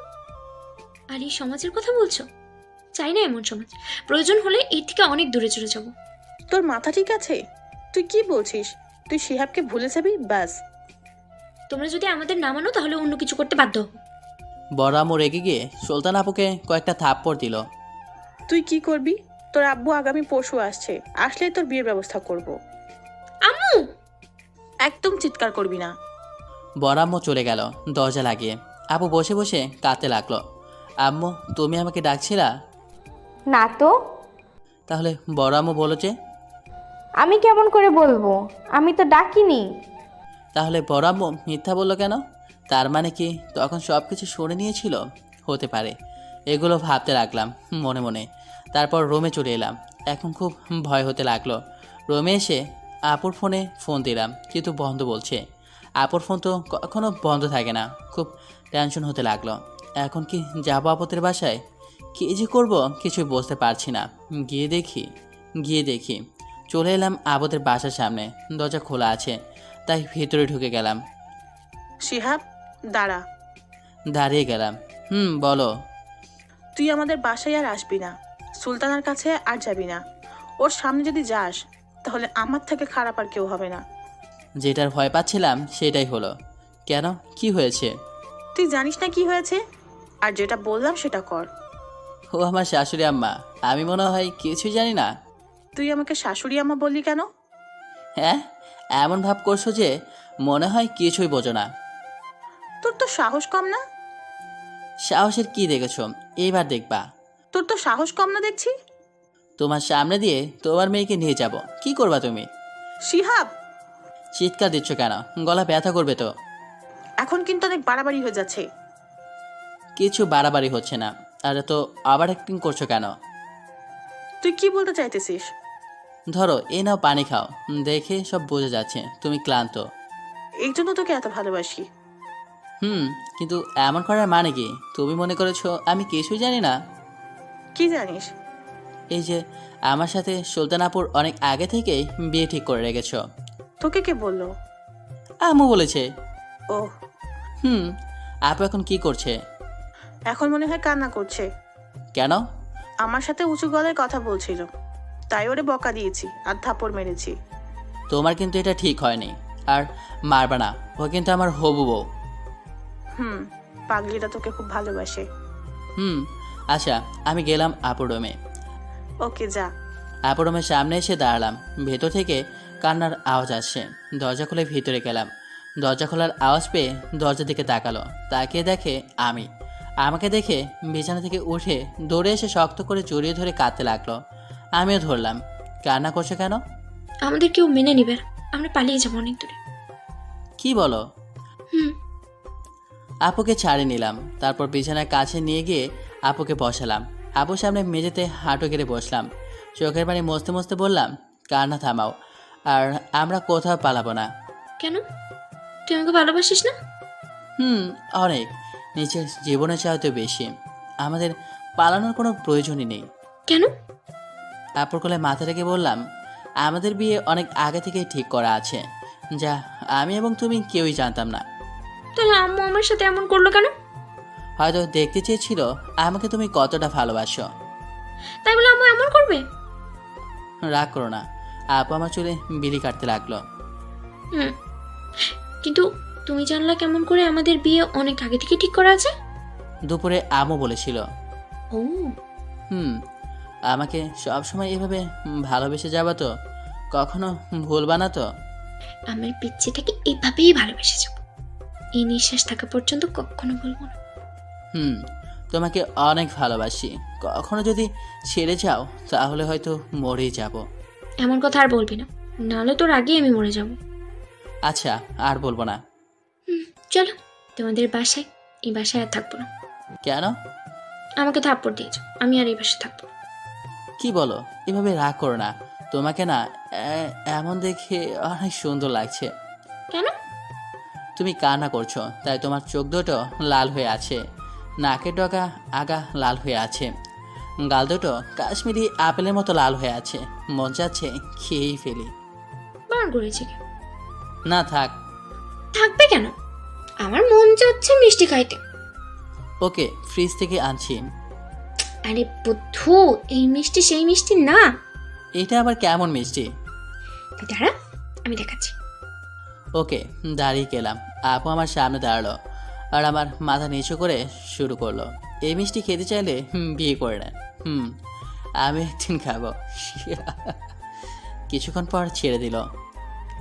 আর এই সমাজের কথা বলছো? চাই না এমন সমাজ। প্রয়োজন হলে এর থেকে অনেক দূরে চলে যাব। তোর মাথা ঠিক আছে? তুই কি বলছিস? তুই শিহাবকে ভুলে যাবি ব্যাস। তোমরা যদি আমাদের না মানো তাহলে অন্য কিছু করতে বাধ্য হবো। বড় আম্মু রেগে গিয়ে সুলতান আপুকে কয়েকটা থাপ্পড় দিল। তুই কি করবি? তোর আব্বু আগামী পরশু আসছে, আসলেই তোর বিয়ের ব্যবস্থা করব। আম্মু! একদম চিৎকার করবি না। বড় আম্মু চলে গেল দরজা লাগিয়ে। আপু বসে বসে কাঁদতে লাগলো। আম্মু, তুমি আমাকে ডাকছিলা? না তো। তাহলে বড় আম্মু বলো যে? আমি কেমন করে বলবো? আমি তো ডাকিনি। তাহলে বড় আম্মু মিথ্যা বললো কেন? তার মানে কি তখন সব কিছু শুনে নিয়েছিল? হতে পারে। এগুলো ভাবতে লাগলাম মনে মনে। তারপর রুমে চলে এলাম। এখন খুব ভয় হতে লাগলো। রুমে এসে আপুর ফোনে ফোন দিলাম, কিন্তু বন্ধ বলছে। আপুর ফোন তো কখনো বন্ধ থাকে না। খুব টেনশন হতে লাগলো। এখন কি যাবো আপদের বাসায়? কি যে করব কিছু বুঝতে পারছি না। গিয়ে দেখি চলে এলাম আপদের বাসার সামনে। দরজা খোলা আছে, তাই ভেতরে ঢুকে গেলাম। শিহাব, দাঁড়া। দাঁড়িয়ে গেলাম। বলো। তুই আমাদের বাসায় আর আসবি না, সুলতানার কাছে আর যাবি না। ওর সামনে যদি যাস তাহলে আমার থেকে খারাপ আর কেউ হবে না। যেটার ভয় পাচ্ছিলাম সেটাই হলো। কেন, কি হয়েছে? তুই জানিস না কি হয়েছে, আর যেটা বললাম সেটা কর। ও আমার শাশুড়ি আম্মা, আমি মনে হয় কিছুই জানি না। তুই আমাকে শাশুড়ি আম্মা বললি কেন? হ্যাঁ, এমন ভাব করছো যে মনে হয় কিছুই বোঝো না। তোর তো সাহস কম না। সাহসের কি দেখেছো? এইবার দেখবা। তোর তো সাহস কম না দেখছি। তোমার সামনে দিয়ে তোমার মেয়েকে নিয়ে যাব, কি করবা তুমি? শিহাব, চিৎকার দিচ্ছ কেন? গলা ব্যথা করবে তো। এখন কিন্তু অনেক বাড়াবাড়ি হয়ে যাচ্ছে। কিছু বাড়াবাড়ি হচ্ছে না। আর তো আবার অ্যাক্টিং করছো কেন? তুই কি বলতে চাইতেছিস? ধরো, এই নাও পানি খাও। দেখে সব বোঝা যাচ্ছে তুমি ক্লান্ত। এই জন্য তোকে এত ভালোবাসি। কিন্তু এমন করার মানে কি? তুমি মনে করেছো আমি কিছুই জানি না? কি জানিস? এই যে আমার সাথে সুলতানাপুর অনেক আগে থেকেই বিয়ে ঠিক করে রেখেছো। তোকে কে বললো? আম্মু বলেছে। ও। আপু এখন কি করছে? এখন মনে হয় কান্না করছে। কেন? আমার সাথে উঁচু গলায় কথা বলছিল, তাই ওরে বকা দিয়েছি আর থাপ্পড় মেরেছি। তোমার কিন্তু এটা ঠিক হয়নি, আর মারবা না। ও কিন্তু আমার হবু বউ। পাগলিটা তোকে খুব ভালোবাসে। আচ্ছা, আমি গেলাম আপুর রুমে। ওকে, যা। আপুর রুমের সামনে এসে দাঁড়ালাম। ভেতর থেকে কান্নার আওয়াজ আসছে। দরজা খুলে ভিতরে গেলাম। দরজা খোলার আওয়াজ পেয়ে দরজার দিকে তাকালো। তাকিয়ে দেখে আমাকে দেখে বিছানা থেকে উঠে দৌড়ে এসে শক্ত করে জড়িয়ে ধরে কাঁদতে লাগলো। আমিও ধরলাম। কান্না করছে কেন? আমাদের কেউ মেনে নিবে না, আমরা পালিয়ে যাবো অনেক দূরে। কি বলো? আপুকে ছাড়িয়ে নিলাম। তারপর বিছানার কাছে নিয়ে গিয়ে আপুকে বসালাম। আপুর সামনে মেঝেতে হাঁটু গেড়ে বসলাম। চোখের পানি মুছতে মুছতে বললাম, কান্না থামাও, আর আমরা কোথাও পালাবো না। কেন? তুই আমাকে ভালোবাসিস না? অনেক। নিজের জীবনের চাইতে বেশি। আমাদের পালানোর কোনো প্রয়োজনই নেই। কেন? আপুর কোলে মাথা রেখে বললাম, আমাদের বিয়ে অনেক আগে থেকেই ঠিক করা আছে, যা আমি এবং তুমি কেউই জানতাম না। তাহলে আম্মু আমার সাথে এমন করলো কেন? হয়তো দেখতে চেয়েছিল আমাকে তুমি কতটা ভালোবাসো। তাই বলে আম্মু এমন করবে? রাগ করো না। আপু আমার চুলে বিলি কাটতে লাগলো। কিন্তু তুমি জানলা কেমন করে আমাদের বিয়ে অনেক আগে থেকে ঠিক করা আছে? দুপুরে আমু বলেছিল। ও। আমাকে সবসময় এভাবে ভালোবেসে যাবা তো? কখনো ভুলবা না তো? আমার পিচ্চিটাকে এভাবেই ভালোবেসে যাব, এই নিঃশ্বাস থাকা পর্যন্ত কখনো বলবো না। তোমাকে অনেক ভালোবাসি। কখনো যদি ছেড়ে যাও তাহলে হয়তো মরেই যাব। এমন কথা আর বলবি না, নাহলে তোর আগেই আমি মরে যাব। আচ্ছা, আর বলবো না। চলো তোমাদের বাসায়। এই বাসায় আর থাকবো না। কেন? আমাকে থাপ্পড় দিয়েছো, আমি আর এই বাসায় থাকবো। কি বলো? এভাবে রাগ করো না। তোমাকে না এমন দেখে অনেক সুন্দর লাগছে। কেন? তুমি কান্না করছো, তাই তোমার চোখ দুটো লাল হয়ে আছে, নাকের ডগা আগা লাল হয়ে আছে, গাল দুটো কাশ্মীরি আপেলের মতো লাল হয়ে আছে। মন চাচ্ছে খেয়েই ফেলি। বারণ করেছি কেন? না থাক। থাকবে কেন? আমার মন চাচ্ছে মিষ্টি খাইতে। ওকে, ফ্রিজ থেকে আনছি। আরে বুদ্ধু, এই মিষ্টি সেই মিষ্টি না। এটা আবার কেমন মিষ্টি? তুই দাঁড়া, আমি দেখাচ্ছি। ওকে, দাঁড়িয়ে গেলাম। আপু আমার সামনে দাঁড়ালো আর আমার মাথা নিচু করে শুরু করলো, এই মিষ্টি খেতে চাইলে বিয়ে করে নেন। আমি একদিন খাবো। কিছুক্ষণ পর ছেড়ে দিল।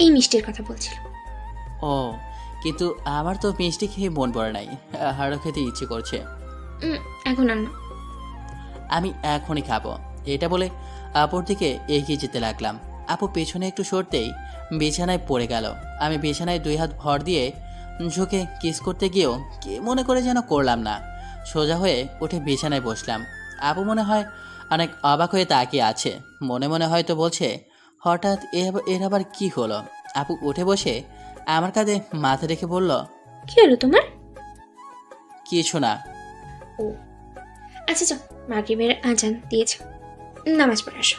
এই মিষ্টির কথা বলছিল। ও, কিন্তু আমার তো মিষ্টি খেয়ে মন পড়ে নাই, আরও খেতে ইচ্ছে করছে। এখন আর না, আমি এখনই খাবো। এটা বলে আপুর দিকে এগিয়ে যেতে লাগলাম। আপু পেছনে একটু সরতেই বিছানায় পড়ে গেল। আমি বিছানায় 2 হাত ভর দিয়ে ঝুঁকে কিস করতে গিয়েও কি মনে করে যেন করলাম না। সোজা হয়ে উঠে বিছানায় বসলাম। আপু মনে হয় অনেক অবাক হয়ে তাকিয়ে আছে। মনে মনে হয়তো বলছে, হঠাৎ এর আবার কি হলো? আপু উঠে বসে আমার কাঁধে মাথা রেখে বলল, কি হলো তোমার? কিছু না। ও আচ্ছা চল, মাগরিবের আজান দিয়েছে, নামাজ পড়ে আসো।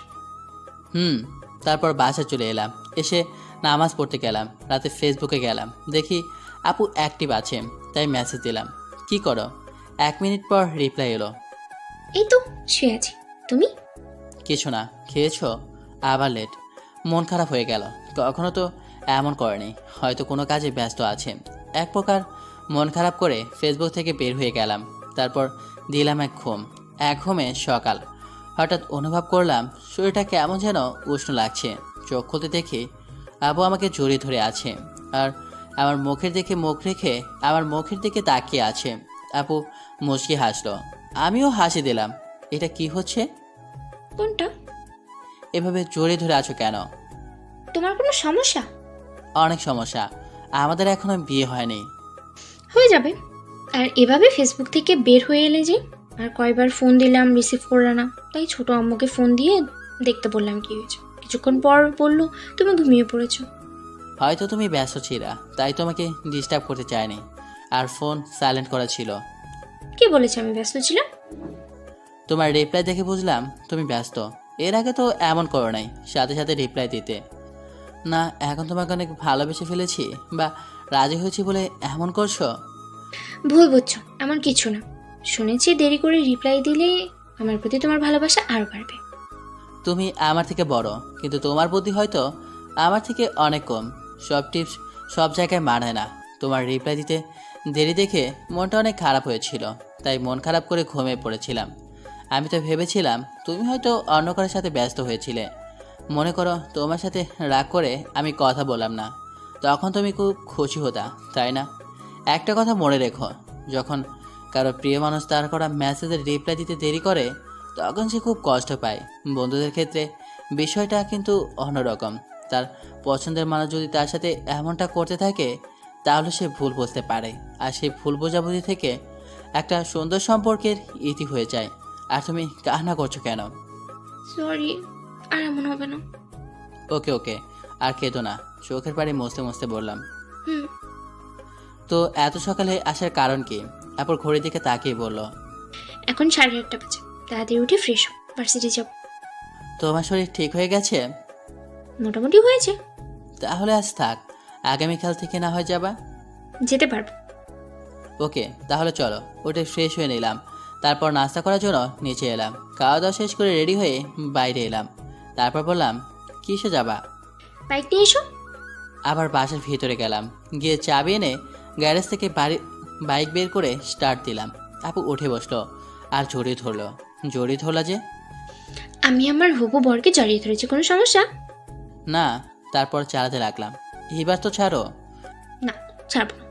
তারপর বাসা চলে এলাম। এসে নামাজ পড়তে গেলাম। রাতে ফেসবুকে গেলাম, দেখি আপু অ্যাক্টিভ আছে, তাই মেসেজ দিলাম, কি করো? 1 মিনিট পর রিপ্লাই এলো, এই তো শুয়ে আছি, তুমি? কিছু না, খেয়েছো? আবার লেট। মন খারাপ হয়ে গেল। কখনো তো এমন করেনি, হয়তো কোনো কাজে ব্যস্ত আছে। এক প্রকার মন খারাপ করে ফেসবুক থেকে বের হয়ে গেলাম। তারপর দিলাম এক ঘুমে সকাল। হঠাৎ অনুভব করলাম শরীরটা কেমন যেন উষ্ণ লাগছে। চোখ খুলতে দেখি আবু আমাকে জড়িয়ে ধরে আছে আর আমার মুখের দিকে মুখ রেখে আমার মুখের দিকে তাকিয়ে আছে। আপু মুচকি হাসলো, আমিও হাসি দিলাম। এটা কি হচ্ছে? কোনটা? এভাবে জড়িয়ে ধরে আছো কেন? তোমার কোনো সমস্যা? অনেক সমস্যা, আমাদের এখনো বিয়ে হয়নি। হয়ে যাবে। আর এভাবে ফেসবুক থেকে বের হয়ে এলে যে? আর কয়বার ফোন দিলাম, রিসিভ করলে না, তাই ছোট আম্মুকে ফোন দিয়ে দেখতে বললাম কি হয়েছে। কিছুক্ষণ পর বললো তুমি ঘুমিয়ে পড়েছো। হয়তো তুমি ব্যস্ত ছিলা, তাই তোমাকে ডিস্টার্ব করতে চাইনি, আর ফোন সাইলেন্ট করা ছিল। কে বলেছে আমি ব্যস্ত ছিলাম? তোমার রিপ্লাই দেখে বুঝলাম তুমি ব্যস্ত। এর আগে তো এমন করো নাই, সাথে সাথে রিপ্লাই দিতে। না এখন তোমাকে অনেক ভালোবেসে ফেলেছি বা রাজি হয়েছি বলে এমন করছো? ভুল বুঝছো, এমন কিছু না। শুনেছি দেরি করে রিপ্লাই দিলে আমার প্রতি তোমার ভালোবাসা আরও বাড়বে। তুমি আমার থেকে বড়, কিন্তু তোমার বুদ্ধি হয়তো আমার থেকে অনেক কম। সব টিপস সব জায়গায় মানায় না। তোমার রিপ্লাই দিতে দেরি দেখে মনটা অনেক খারাপ হয়েছিল, তাই মন খারাপ করে ঘুমিয়ে পড়েছিলাম। আমি তো ভেবেছিলাম তুমি হয়তো অন্য কারোর সাথে ব্যস্ত হয়েছিলে। মনে করো তোমার সাথে রাগ করে আমি কথা বললাম না, তখন তুমি খুব খুশি হতা, তাই না? একটা কথা মনে রেখো, যখন কারো প্রিয় মানুষ তার করা মেসেজের রিপ্লাই দিতে দেরি করে তখন সে খুব কষ্ট পায়। বন্ধুদের ক্ষেত্রে বিষয়টা কিন্তু অন্যরকম। তার পছন্দের মানুষ যদি তার সাথে এমনটা করতে থাকে তাহলে সে ভুল বুঝতে পারে, আর সেই ভুল বোঝাবুঝি থেকে একটা সুন্দর সম্পর্কের ইতি হয়ে যায়। আর তুমি কান্না করছো কেন? সরি, আর এমন হবে না। ওকে ওকে, আর কেঁদো না। চোখের পাড়ে মুছতে মুছতে বললাম। হুম। তো এত সকালে আসার কারণ কি? তারপর ঘড়ির দিকে তাকিয়ে বলল, এখন 8:30 বাজে, তাড়াতাড়ি উঠে ফ্রেশ হো, ভার্সিটি যাব। তোমার শরীর ঠিক হয়ে গেছে? মোটামুটি হয়েছে। তাহলে আজ থাক, আগামীকাল থেকে না হয় যাবা? যেতে পারবো। ওকে তাহলে চলো। উঠে ফ্রেশ হয়ে নিলাম, তারপর নাস্তা করার জন্য নিচে এলাম। খাওয়া দাওয়া শেষ করে রেডি হয়ে বাইরে এলাম। তারপর বললাম, কিসে যাবা? বাইক নিয়ে এসো। আবার বাসার ভিতরে গেলাম, গিয়ে চাবি এনে গ্যারেজ থেকে বাইক বের করে স্টার্ট দিলাম। আপু উঠে বসলো আর জড়িয়ে ধরলা যে? আমি আমার হবু বরকে জড়িয়ে ধরেছি, কোনো সমস্যা? না। তারপর চালাতে লাগলাম। এবার তো ছাড়ো। না, ছাড়বো না।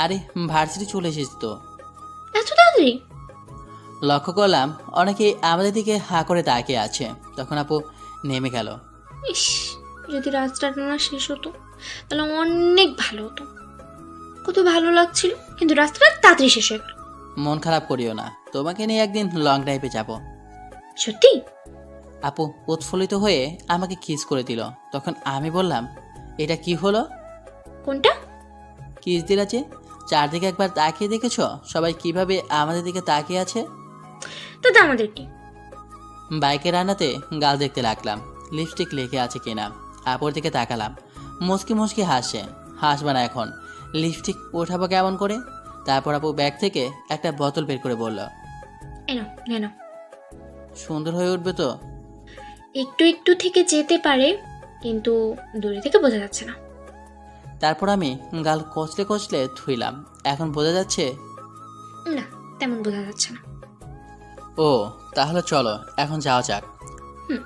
আরে ভার্সিটি চলে এসেছি তো। এত তাড়াতাড়ি? লক্ষ্য করলাম অনেকে আমাদের দিকে হা করে তাকিয়ে আছে। তখন আপু নেমে গেল। ইস, যদি রাতটা না শেষ হতো তাহলে অনেক ভালো হতো। কত ভালো লাগছিল, কিন্তু রাস্তাটা তাড়াতাড়ি শেষ হয়ে গেল। মন খারাপ করিও না, তোমাকে নিয়ে একদিন লং ড্রাইভে যাব। সত্যি? আপু উৎফুল্লিত হয়ে আমাকে কিস করে দিল। তখন আমি বললাম, এটা কি হলো? কোনটা? কিস দিলা যে? চারদিকে একবার তাকিয়ে দেখেছো সবাই কিভাবে আমাদের দিকে তাকিয়ে আছে? তাতে আমাদের কি? বাইকের রান্নাতে গাল দেখতে লাগলাম, লিপস্টিক লেগে আছে কিনা। আপুর দিকে তাকালাম, মুচকি মুচকি হাসে। হাসবা না এখন, লিপস্টিক ওঠাবো কেমন করে? তারপর আপু ব্যাগ থেকে একটা বোতল বের করে বলল, এনো। সুন্দর হয়ে উঠবে তো? একটু একটু থেকে যেতে পারে, কিন্তু দূরে থেকে বোঝা যাচ্ছে না। তারপর আমি গাল কচলে কচলে ধুইলাম। এখন বোঝা যাচ্ছে? না, তেমন বোঝা যাচ্ছে না। ও তাহলে চলো এখন যাওয়া যাক। হুম।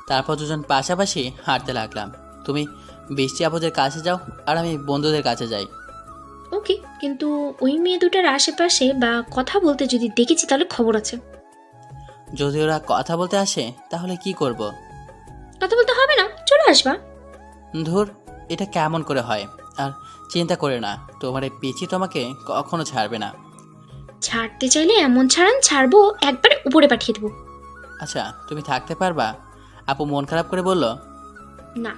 তারপর দুজন পাশাপাশি হাঁটতে লাগলাম। তুমি বৃষ্টি আপুদের কাছে যাও আর আমি বন্ধুদের কাছে যাই। ওকে, কিন্তু ওই মেয়ে দুটার আশেপাশে বা কথা বলতে যদি দেখেছি তাহলে খবর আছে। যদি ওরা কথা বলতে আসে তাহলে কি করব? কথা বলতে হবে না, চলে আসবা। ধুর, এটা কেমন করে হয়? আর চিন্তা করে না, তোমার এই পিচি তোমাকে কখনো ছাড়বে না। ছাড়তে চাইলে এমন ছাড়বো, একবারে উপরে পাঠিয়ে দেবো। আচ্ছা তুমি থাকতে পারবা? আপু মন খারাপ করে বলল। না।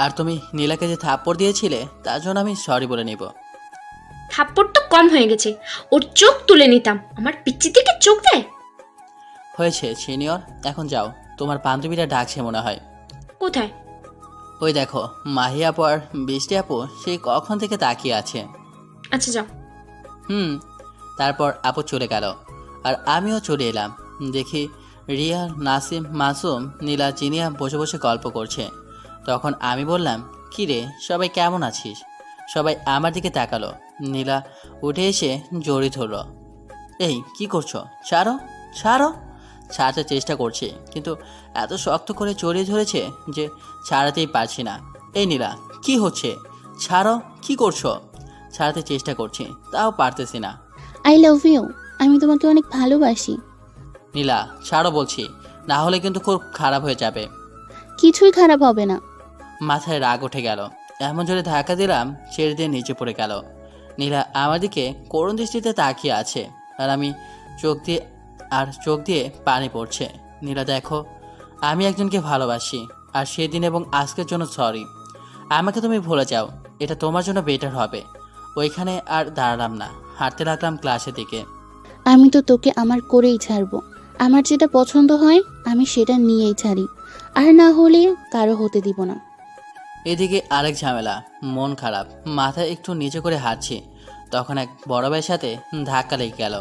আর তুমি নীলাকে যে থাপ্পড় দিয়েছিলে তার জন্য আমি সরি বলে নিব। থাপ্পড় তো কম হয়ে গেছে, ওর চোখ তুলে নিতাম। আমার পিচ্চি থেকে চোখ দেয়। হয়েছে সিনিয়র, এখন যাও, তোমার বান্ধবীরা ডাকছে মনে হয়। কোথায়? ওই দেখো মাহি আপু আর বৃষ্টি আপু সেই কখন থেকে তাকিয়ে আছে। আচ্ছা যাও। তারপর আপু চলে গেল আর আমিও চলে এলাম। দেখি রিয়া, নাসিম, মাসুম, নীলা, জিনিয়া বসে বসে গল্প করছে। তখন আমি বললাম, কি রে সবাই কেমন আছিস? সবাই আমার দিকে তাকালো। নীলা উঠে এসে জড়িয়ে ধরল। এই কি করছো? ছাড়ো ছাড়ো। ছাড়তে চেষ্টা করছি, কিন্তু এত শক্ত করে জড়িয়ে ধরেছে যে ছাড়াতেই পারছি না। এই নীলা, কি হচ্ছে? ছাড়ো, কি করছো? ছাড়াতে চেষ্টা করছি, তাও পারতেছি না। আই লাভ ইউ, আমি তোমাকে অনেক ভালোবাসি। নীলা ছাড়ো বলছি, না হলে কিন্তু খুব খারাপ হয়ে যাবে। কিছুই খারাপ হবে না। মাথায় রাগ উঠে গেল, এমন জোরে ধাক্কা দিলাম ছেড়ে দিয়ে নিচে পড়ে গেল। নীলা আমার দিকে করুণ দৃষ্টিতে তাকিয়ে আছে আর আমি চোখ দিয়ে পানি পড়ছে। নীলা দেখো, আমি একজনকে ভালোবাসি, আর সেদিন এবং আজকের জন্য সরি। আমাকে তুমি ভুলে যাও, এটা তোমার জন্য বেটার হবে। ওইখানে আর দাঁড়ালাম না, হাঁটতে লাগলাম ক্লাসের দিকে। আমি তো তোকে আমার করেই ছাড়বো। আমার যেটা পছন্দ হয় আমি সেটা নিয়েই ছাড়ি, আর না হলে কারো হতে দিব না। এদিকে আরেক ঝামেলা, মন খারাপ, মাথা একটু নিচে করে হাঁটছি। তখন এক বড় ভাইয়ের সাথে ধাক্কা লেগে গেল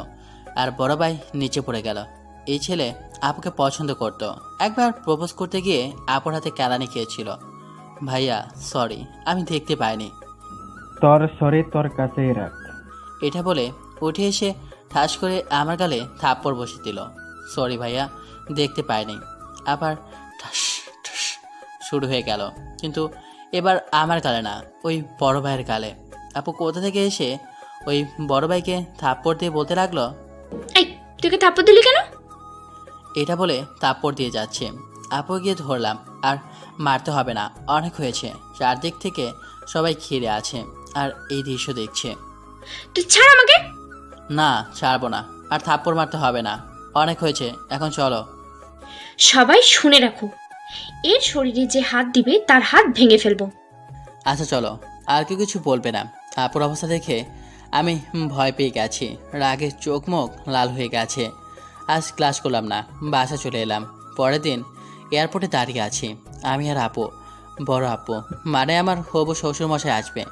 আর বড় ভাই নিচে পড়ে গেল। এই ছেলে আপুকে পছন্দ করত। একবার প্রপোজ করতে গিয়ে আপুর হাতে কেলানি খেয়েছিল। ভাইয়া সরি, আমি দেখতে পাইনি। তোর সরি তোর কাছেই রাখ। এটা বলে উঠে এসে ঠাস করে আমার গালে থাপ্পড় বসে দিল। সরি ভাইয়া, দেখতে পাইনি। আবার ঠাস ঠাস শুরু হয়ে গেল, কিন্তু এবার আমার গালে না, ওই বড় ভাইয়ের গালে। আপু কোথা থেকে এসে ওই বড় ভাইকে থাপ্পড় দিয়ে বলতে লাগলো, এই তুই থাপ্পড় দিলি কেন? এটা বলে থাপ্পড় দিয়ে যাচ্ছে। আপু গিয়ে ধরলাম, আর মারতে হবে না, অনেক হয়েছে। চারদিক থেকে সবাই ঘিরে আছে আর এই দৃশ্য দেখছে। তুই ছাড় আমাকে। না ছাড়বো না, আর থাপ্পড় মারতে হবে না, অনেক হয়েছে, এখন চলো। সবাই শুনে রাখো, এর শরীরে যে হাত দিবে তার হাত ভেঙে ফেলবো। আচ্ছা চলো, আর কেউ কিছু বলবে না। আপুর অবস্থা দেখে আমি ভয় পেয়ে গেছি, রাগে চোখ মুখ লাল হয়ে গেছে। আজ ক্লাস করলাম না, বাসা চলে এলাম। পরের দিন এয়ারপোর্টে দাঁড়িয়ে আছি আমি আর আপু। বড় আপু মানে আমার হবু শ্বশুরমশাই আসবে।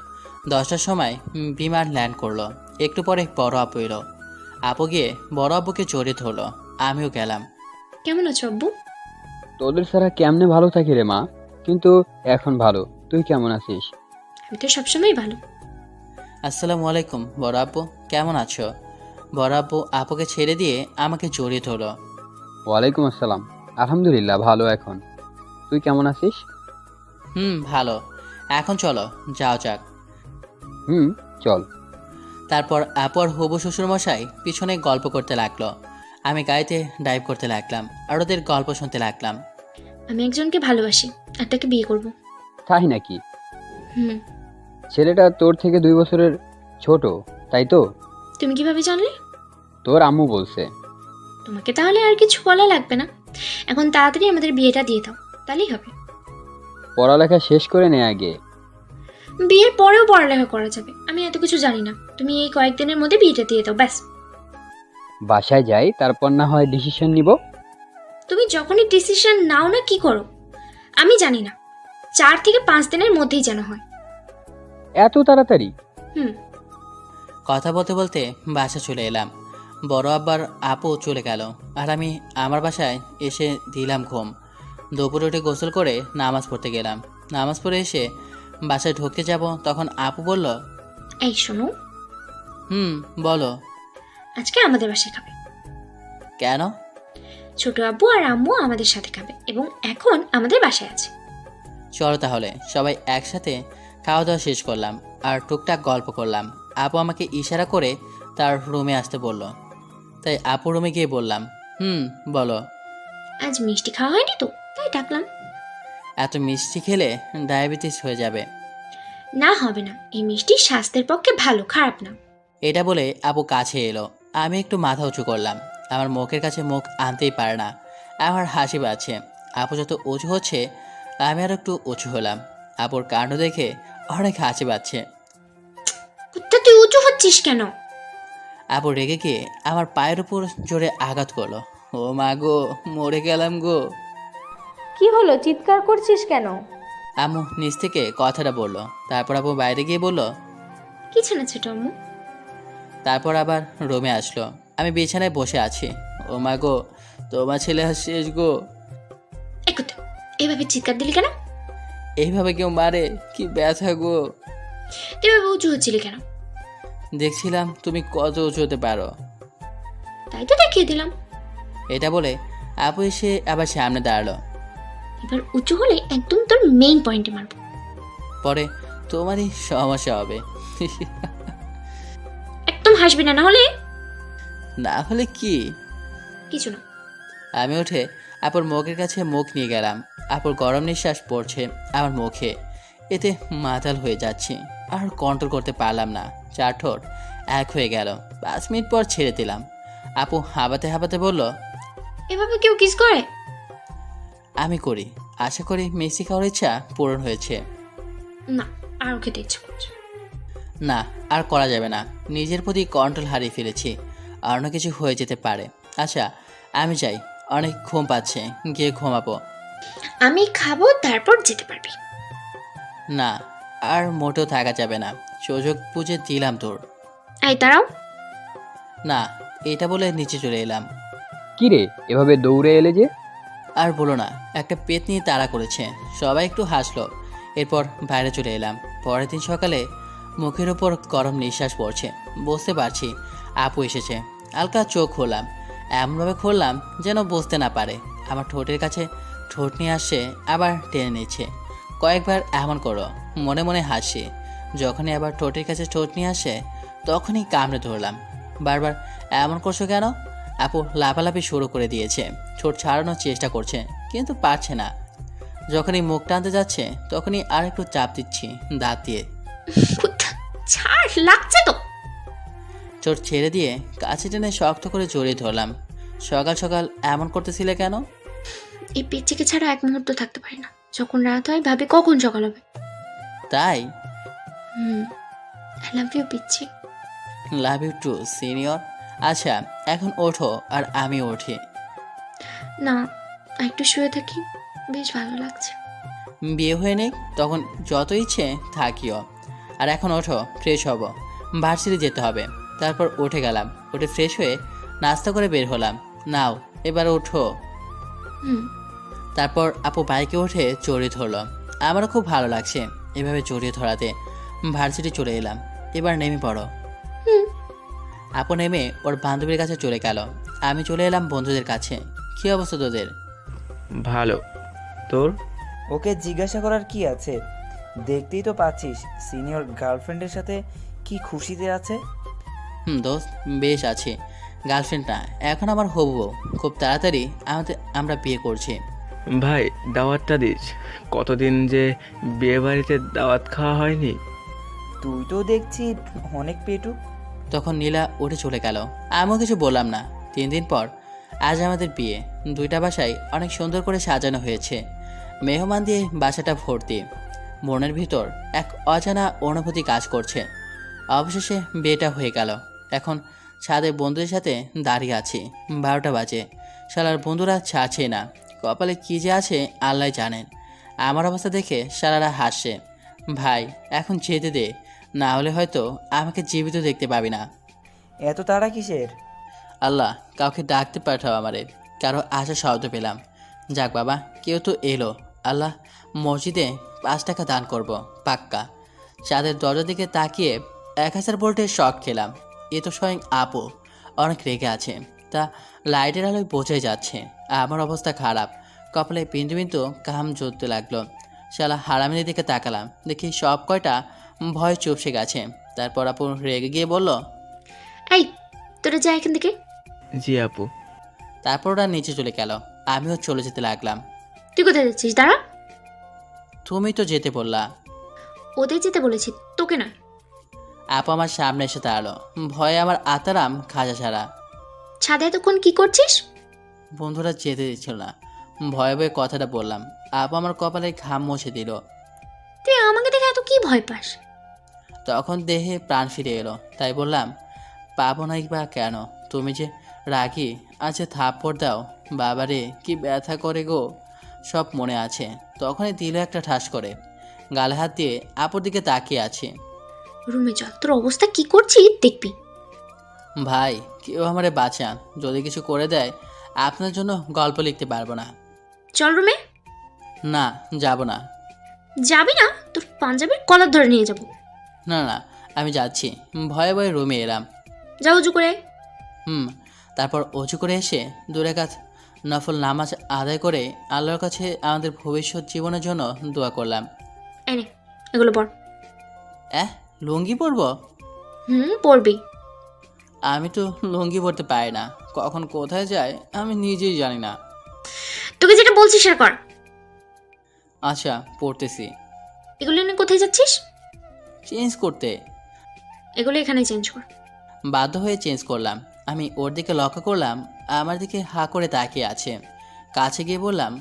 10টার সময় বিমান ল্যান্ড করলো। একটু পরে বড় আপু এলো। আপু গিয়ে বড় আব্বুকে জড়িয়ে ধরলো, আমিও গেলাম। কেমন আছো আব্বু? তোদের ছাড়া কেমনে ভালো থাকি রে মা, কিন্তু এখন ভালো। তুই কেমন আছিস? আমি তো সবসময় ভালো। আসসালামু আলাইকুম বড় আব্বু, কেমন আছো? বড় আব্বু আপুকে ছেড়ে দিয়ে আমাকে জড়িয়ে ধরলো। ওয়ালাইকুম আসসালাম, আলহামদুলিল্লাহ ভালো। এখন তুই কেমন আছিস? ভালো। এখন চলো যাও যাক। চল। তারপর আপু আর হবু শ্বশুরমশাই পিছনে গল্প করতে লাগলো। আমি গাড়িতে ড্রাইভ করতে লাগলাম আর ওদের গল্প শুনতে লাগলাম। আমি একজনকে ভালোবাসি আর তাকে বিয়ে করব। তাই নাকি? হুম। ছেলেটা তোর থেকে 2 বছরের ছোট, তাই তো? তুমি কিভাবে জানলে? তোর আম্মু বলছে। তোমাকে তাহলে আর কিছু বলা লাগবে না, এখন তাড়াতাড়ি আমাদের বিয়েটা দিয়ে দাও, তাহলেই হবে। পড়ালেখা শেষ করে নে আগে। বিয়ের পরেও পড়ালেখা করা যাবে, আমি এত কিছু জানি না। তুমি এই কয়েকদিনের মধ্যে বিয়েটা দিয়ে দাও, ব্যাস। বাসায় যাই, তারপর না হয় ডিসিশন নিব। তুমি যখনই ডিসিশন নাও না কি করো আমি জানি না, 4 থেকে 5 দিনের মধ্যেই যেন হয়। এত তাড়াতাড়ি? কথা বলতে বলতে বাসা চলে এলাম। বড় আব্বার আপু চলে গেল আর আমি আমার বাসায় এসে দিলাম ঘুম। দুপুরে উঠে গোসল করে নামাজ পড়তে গেলাম। নামাজ পড়ে এসে বাসায় ঢুকতে যাব, তখন আপু বলল, এই শোনো। বলো। আজকে আমাদের বাসায় খাবে। কেন? ছোট আব্বু আর আম্মু আমাদের সাথে খাবে এবং এখন আমাদের বাসায় আছে। চলো তাহলে সবাই একসাথে খাওয়া দাওয়া শেষ করলাম আর টুকটাক গল্প করলাম। আপু আমাকে ইশারা করে তার রুমে আসতে বলল, তাই আপু রুমে গিয়ে বললাম, বলো। আজ মিষ্টি খাওয়া হয়নি তো, তাই ডাকলাম। এত মিষ্টি খেলে ডায়াবেটিস হয়ে যাবে। না হবে না, এই মিষ্টি স্বাস্থ্যের পক্ষে ভালো, খারাপ না। এটা বলে আপু কাছে এলো। আমি একটু মাথা উঁচু করলাম, আমার মুখের কাছে মুখ আনতেই পারে না, আমার হাসি পাচ্ছে। আপু যত উঁচু হচ্ছে আমি আর একটু উঁচু হলাম। আপুর কাণ্ড দেখে অনেক হাসি পাচ্ছে। তুই উঁচু হচ্ছিস কেন? আপু রেগে গিয়ে আমার পায়ের উপর জোরে আঘাত করলো। ও মা গো, মরে গেলাম গো। কি হলো, চিৎকার করছিস কেন? আম্মু নিচ থেকে কথাটা বললো। তারপর আপু বাইরে গিয়ে বলল। কিছু না ছোট আম্মু। তারপর আবার রুমে আসলো। আমি বিছানায় বসে আছি। ও মা গো, তোমার ছেলে শেষ গো। একটু এভাবে চিৎকার দিলি কেন? এইভাবে কেউ মারে? কি ব্যথা গো। তুই এভাবে উঁচু হচ্ছিলি কেন? দেখছিলাম তুমি কত উঁচু হতে পারো। তাই তো দেখিয়ে দিলাম। এটা বলে আপু এসে আবার সামনে দাঁড়ালো। এবার উঁচু হলে একদম তোর মেইন পয়েন্টে মারবো। পরে তোমারই সমস্যা হবে। একদম হাসবি না, না হলে? না হলে কি? কিছু না। আমি উঠে আপুর মুখের কাছে মুখ নিয়ে গেলাম। আপুর গরম নিঃশ্বাস পড়ছে আমার মুখে। এতে মাতাল হয়ে যাচ্ছি, আর কন্ট্রোল করতে পারলাম না। চার ঠোঁট এক হয়ে গেল। 5 মিনিট পর ছেড়ে দিলাম। আপু হাঁপাতে হাঁপাতে বলল, এভাবে কেউ কিস করে? আমি করি। আশা করি মিষ্টি খাওয়ার ইচ্ছা পূরণ হয়েছে। না, আরও খেতে ইচ্ছে করছে। না, আর করা যাবে না। নিজের প্রতি কন্ট্রোল হারিয়ে ফেলেছি। আর অন্য কিছু হয়ে যেতে পারে। আচ্ছা আমি যাই, অনেক ঘুম পাচ্ছে, গিয়ে ঘুমাবো। আমি খাবো, তারপর যেতে পারবি। না, আর মোটেও থাকা যাবে না। সুযোগ বুঝে দিলাম তোর। এই দাঁড়াও। না, এটা বলে নিচে চলে এলাম। কি রে, এভাবে দৌড়ে এলে যে? আর বলো না, একটা পেট নিয়ে তাড়া করেছে। সবাই একটু হাসলো। এরপর বাইরে চলে এলাম। পরের দিন সকালে মুখের ওপর গরম নিঃশ্বাস পড়ছে। বুঝতে পারছি আপু এসেছে। হালকা চোখ খুললাম। এমনভাবে খুললাম যেন বুঝতে না পারে। আমার ঠোঁটের কাছে ঠোঁট নিয়ে আসছে, আবার টেনে নিচ্ছে। কয়েকবার এমন করো, মনে মনে হাসি। যখনই আবার ঠোঁটের কাছে ঠোঁট নিয়ে আসে, তখনই কামড়ে ধরলাম। বারবার এমন করছো কেন? আপু লাফালাফি শুরু করে দিয়েছে। ঠোঁট ছাড়ানোর চেষ্টা করছে, কিন্তু পারছে না। যখনই মুখ টানতে যাচ্ছে, তখনই আর একটু চাপ দিচ্ছি দাঁত দিয়ে। ছাড়, লাগছে তো। ঠোঁট ছেড়ে দিয়ে কাছে টেনে শক্ত করে জড়িয়ে ধরলাম। সকাল সকাল এমন করতেছিলে কেন? এই পিচ্চিকে ছাড়া এক মুহূর্ত থাকতে পারি না। যখন রাত হয় ভাবে কখন সকাল হবে। তাই? আই লাভ ইউ পিচ্চি। Love you too senior. আচ্ছা এখন ওঠো, আর আমি উঠি। না, একটু শুয়ে থাকি, বেশ ভালো লাগছে। বিয়ে হয়ে নেই, তখন যত ইচ্ছে থাকিও। আর এখন ওঠো, ফ্রেশ হব, ভার্সিটি যেতে হবে। তারপর উঠে গেলাম। উঠে ফ্রেশ হয়ে নাস্তা করে বের হলাম। নাও এবার ওঠো। তারপর আপু বাইকে উঠে জড়িয়ে ধরলো। আমারও খুব ভালো লাগছে এভাবে জড়িয়ে ধরাতে। ভার্সিটি চলে এলাম। এবার নেমে পড়ো। আপু নেমে ওর বান্ধবীর কাছে চলে গেল। আমি চলে এলাম বন্ধুদের কাছে। কি অবস্থা তোদের? ভালো। তোর? ওকে জিজ্ঞাসা করার কি আছে, দেখতেই তো পাচ্ছিস সিনিয়র গার্লফ্রেন্ডের সাথে কি খুশিতে আছে। দোস্ত, বেশ আছে। গার্লফ্রেন্ড না, এখন আমার হবু বউ। খুব তাড়াতাড়ি আমরা বিয়ে করছি। ভাই দাওয়াতটা দিস। কতদিন যে বিয়ে বাড়িতে দাওয়াত খাওয়া হয়নি। তুই তো দেখছি অনেক পেটুক। তখন নীলা উঠে চলে গেল। আমিও কিছু বললাম না। 3 দিন পর আজ আমাদের বিয়ে। 2টা বাসায় অনেক সুন্দর করে সাজানো হয়েছে। মেহমান দিয়ে বাসাটা ভর্তি। মনের ভিতর এক অজানা অনুভূতি কাজ করছে। অবশেষে বিয়েটা হয়ে গেল। এখন ছাদে বন্ধুদের সাথে দাঁড়িয়ে আছি। 12টা বাজে। শালার বন্ধুরা ছাড়ছে না। কপালে কী যে আছে আল্লাহ জানেন। আমার অবস্থা দেখে শালারা হাসছে। ভাই এখন যেতে দে, না হলে হয়তো আমাকে জীবিত দেখতে পাবি না। এত তাড়া কিসের? আল্লাহ কাউকে ডাকতে পাঠাও আমারে। কারো আশা শব্দ পেলাম। যাক বাবা, কেউ তো এলো। আল্লাহ, মসজিদে 5 টাকা দান করব পাক্কা। চাঁদের দরজার দিকে তাকিয়ে 1000 ভোল্টের শক খেলাম। এ তো স্বয়ং আপু। অনেক রেগে আছে, তা লাইটের আলোয় বোঝাই যাচ্ছে। আমার অবস্থা খারাপ। কপালে বিন্দু বিন্দু কাম জ্বলতে লাগলো। শালা হারামিনের দিকে তাকালাম, দেখি সব কয়টা ভয় চুপসে গেছে। তারপর আপু রেগে গিয়ে বলল, এই তোরা যা এখান থেকে। জি আপু। তারপর ওরা নিচে চলে গেল। আমিও চলে যেতে লাগলাম। তুই কোথায় যাচ্ছিস? দাঁড়া। তুমি তো যেতে বললা। ওদের যেতে বলেছি, তোকে নয়। আপু আমার সামনে এসে দাঁড়ালো। ভয়ে আমার আতারাম খাজা ছাড়া। ছাদে এতক্ষণ কি করছিস? বন্ধুরা যেতে দিচ্ছিল না। ভয়ে ভয়ে কথাটা বললাম। আপু আমার কপালে ঘাম মুছে দিল। তুই আমাকে দেখে এত কি ভয় পাস? তখন দেহে প্রাণ ফিরে এলো, তাই বললাম, পাবো নাই বা কেন? তুমি যে রাগি, আচ্ছা থাপ্পড় দাও। বাবারে কি ব্যথা করে গো, সব মনে আছে। তখনই দিল একটা ঠাস করে। গালে হাত দিয়ে আপুর দিকে তাকিয়ে আছে। রুমে চল, তোর অবস্থা কি করছিস দেখবি। ভাই কেউ আমারে বাঁচান, যদি কিছু করে দেয় আপনার জন্য গল্প লিখতে পারবো না। চল রুমে। না, যাব না। যাবি না? তোর পাঞ্জাবির কলার ধরে নিয়ে যাব। না না, আমি যাচ্ছি। ভয়ে ভয়ে রুমে এলাম। যাও উজু করে। তারপর অজু করে এসে দুরাকাত নফল নামাজ আদায় করে আল্লাহর কাছে আমাদের ভবিষ্যৎ জীবনের জন্য দোয়া করলাম। এনে এগুলো পর। লুঙ্গি পরবো? পরবি। আমি তো লুঙ্গি পরতে পারি না, কখন কোথায় যায় আমি নিজেই জানি না। তোকে যেটা বলছি সেটা কর। আচ্ছা পড়তেছি। এগুলো নিয়ে কোথায় যাচ্ছিস? চেঞ্জ করতে। এগুলো এখানে চেঞ্জ কর। বাধ্য হয়ে চেঞ্জ করলাম। আমি ওর দিকে লক্ষ্য করলাম, আমার দিকে হা করে তাকিয়ে আছে। কাছে গিয়ে বললাম,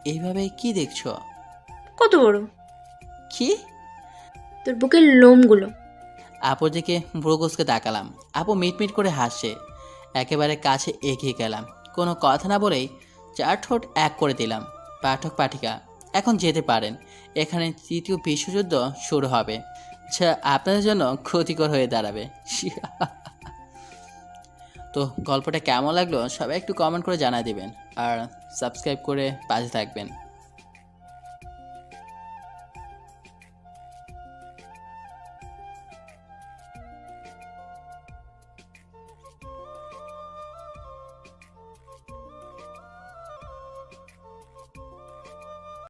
এইভাবে কি দেখছো? কত বড়? কি? তোর বুকের লোমগুলো। আপুর দিকে ভ্রুকুচকে তাকালাম। আপু মিটমিট করে হাসছে। একেবারে কাছে এগিয়ে গেলাম। কোনো কথা না বলেই 4 ঠোঁট এক করে দিলাম। পাঠক পাঠিকা এখন যেতে পারেন, এখানে তৃতীয় বিশ্বযুদ্ধ শুরু হবে, যা আপনাদের জন্য ক্ষতিকর হয়ে দাঁড়াবে। তো গল্পটা কেমন লাগলো সবাই একটু কমেন্ট করে জানাই দিবেন, আর সাবস্ক্রাইব করে পাশে থাকবেন।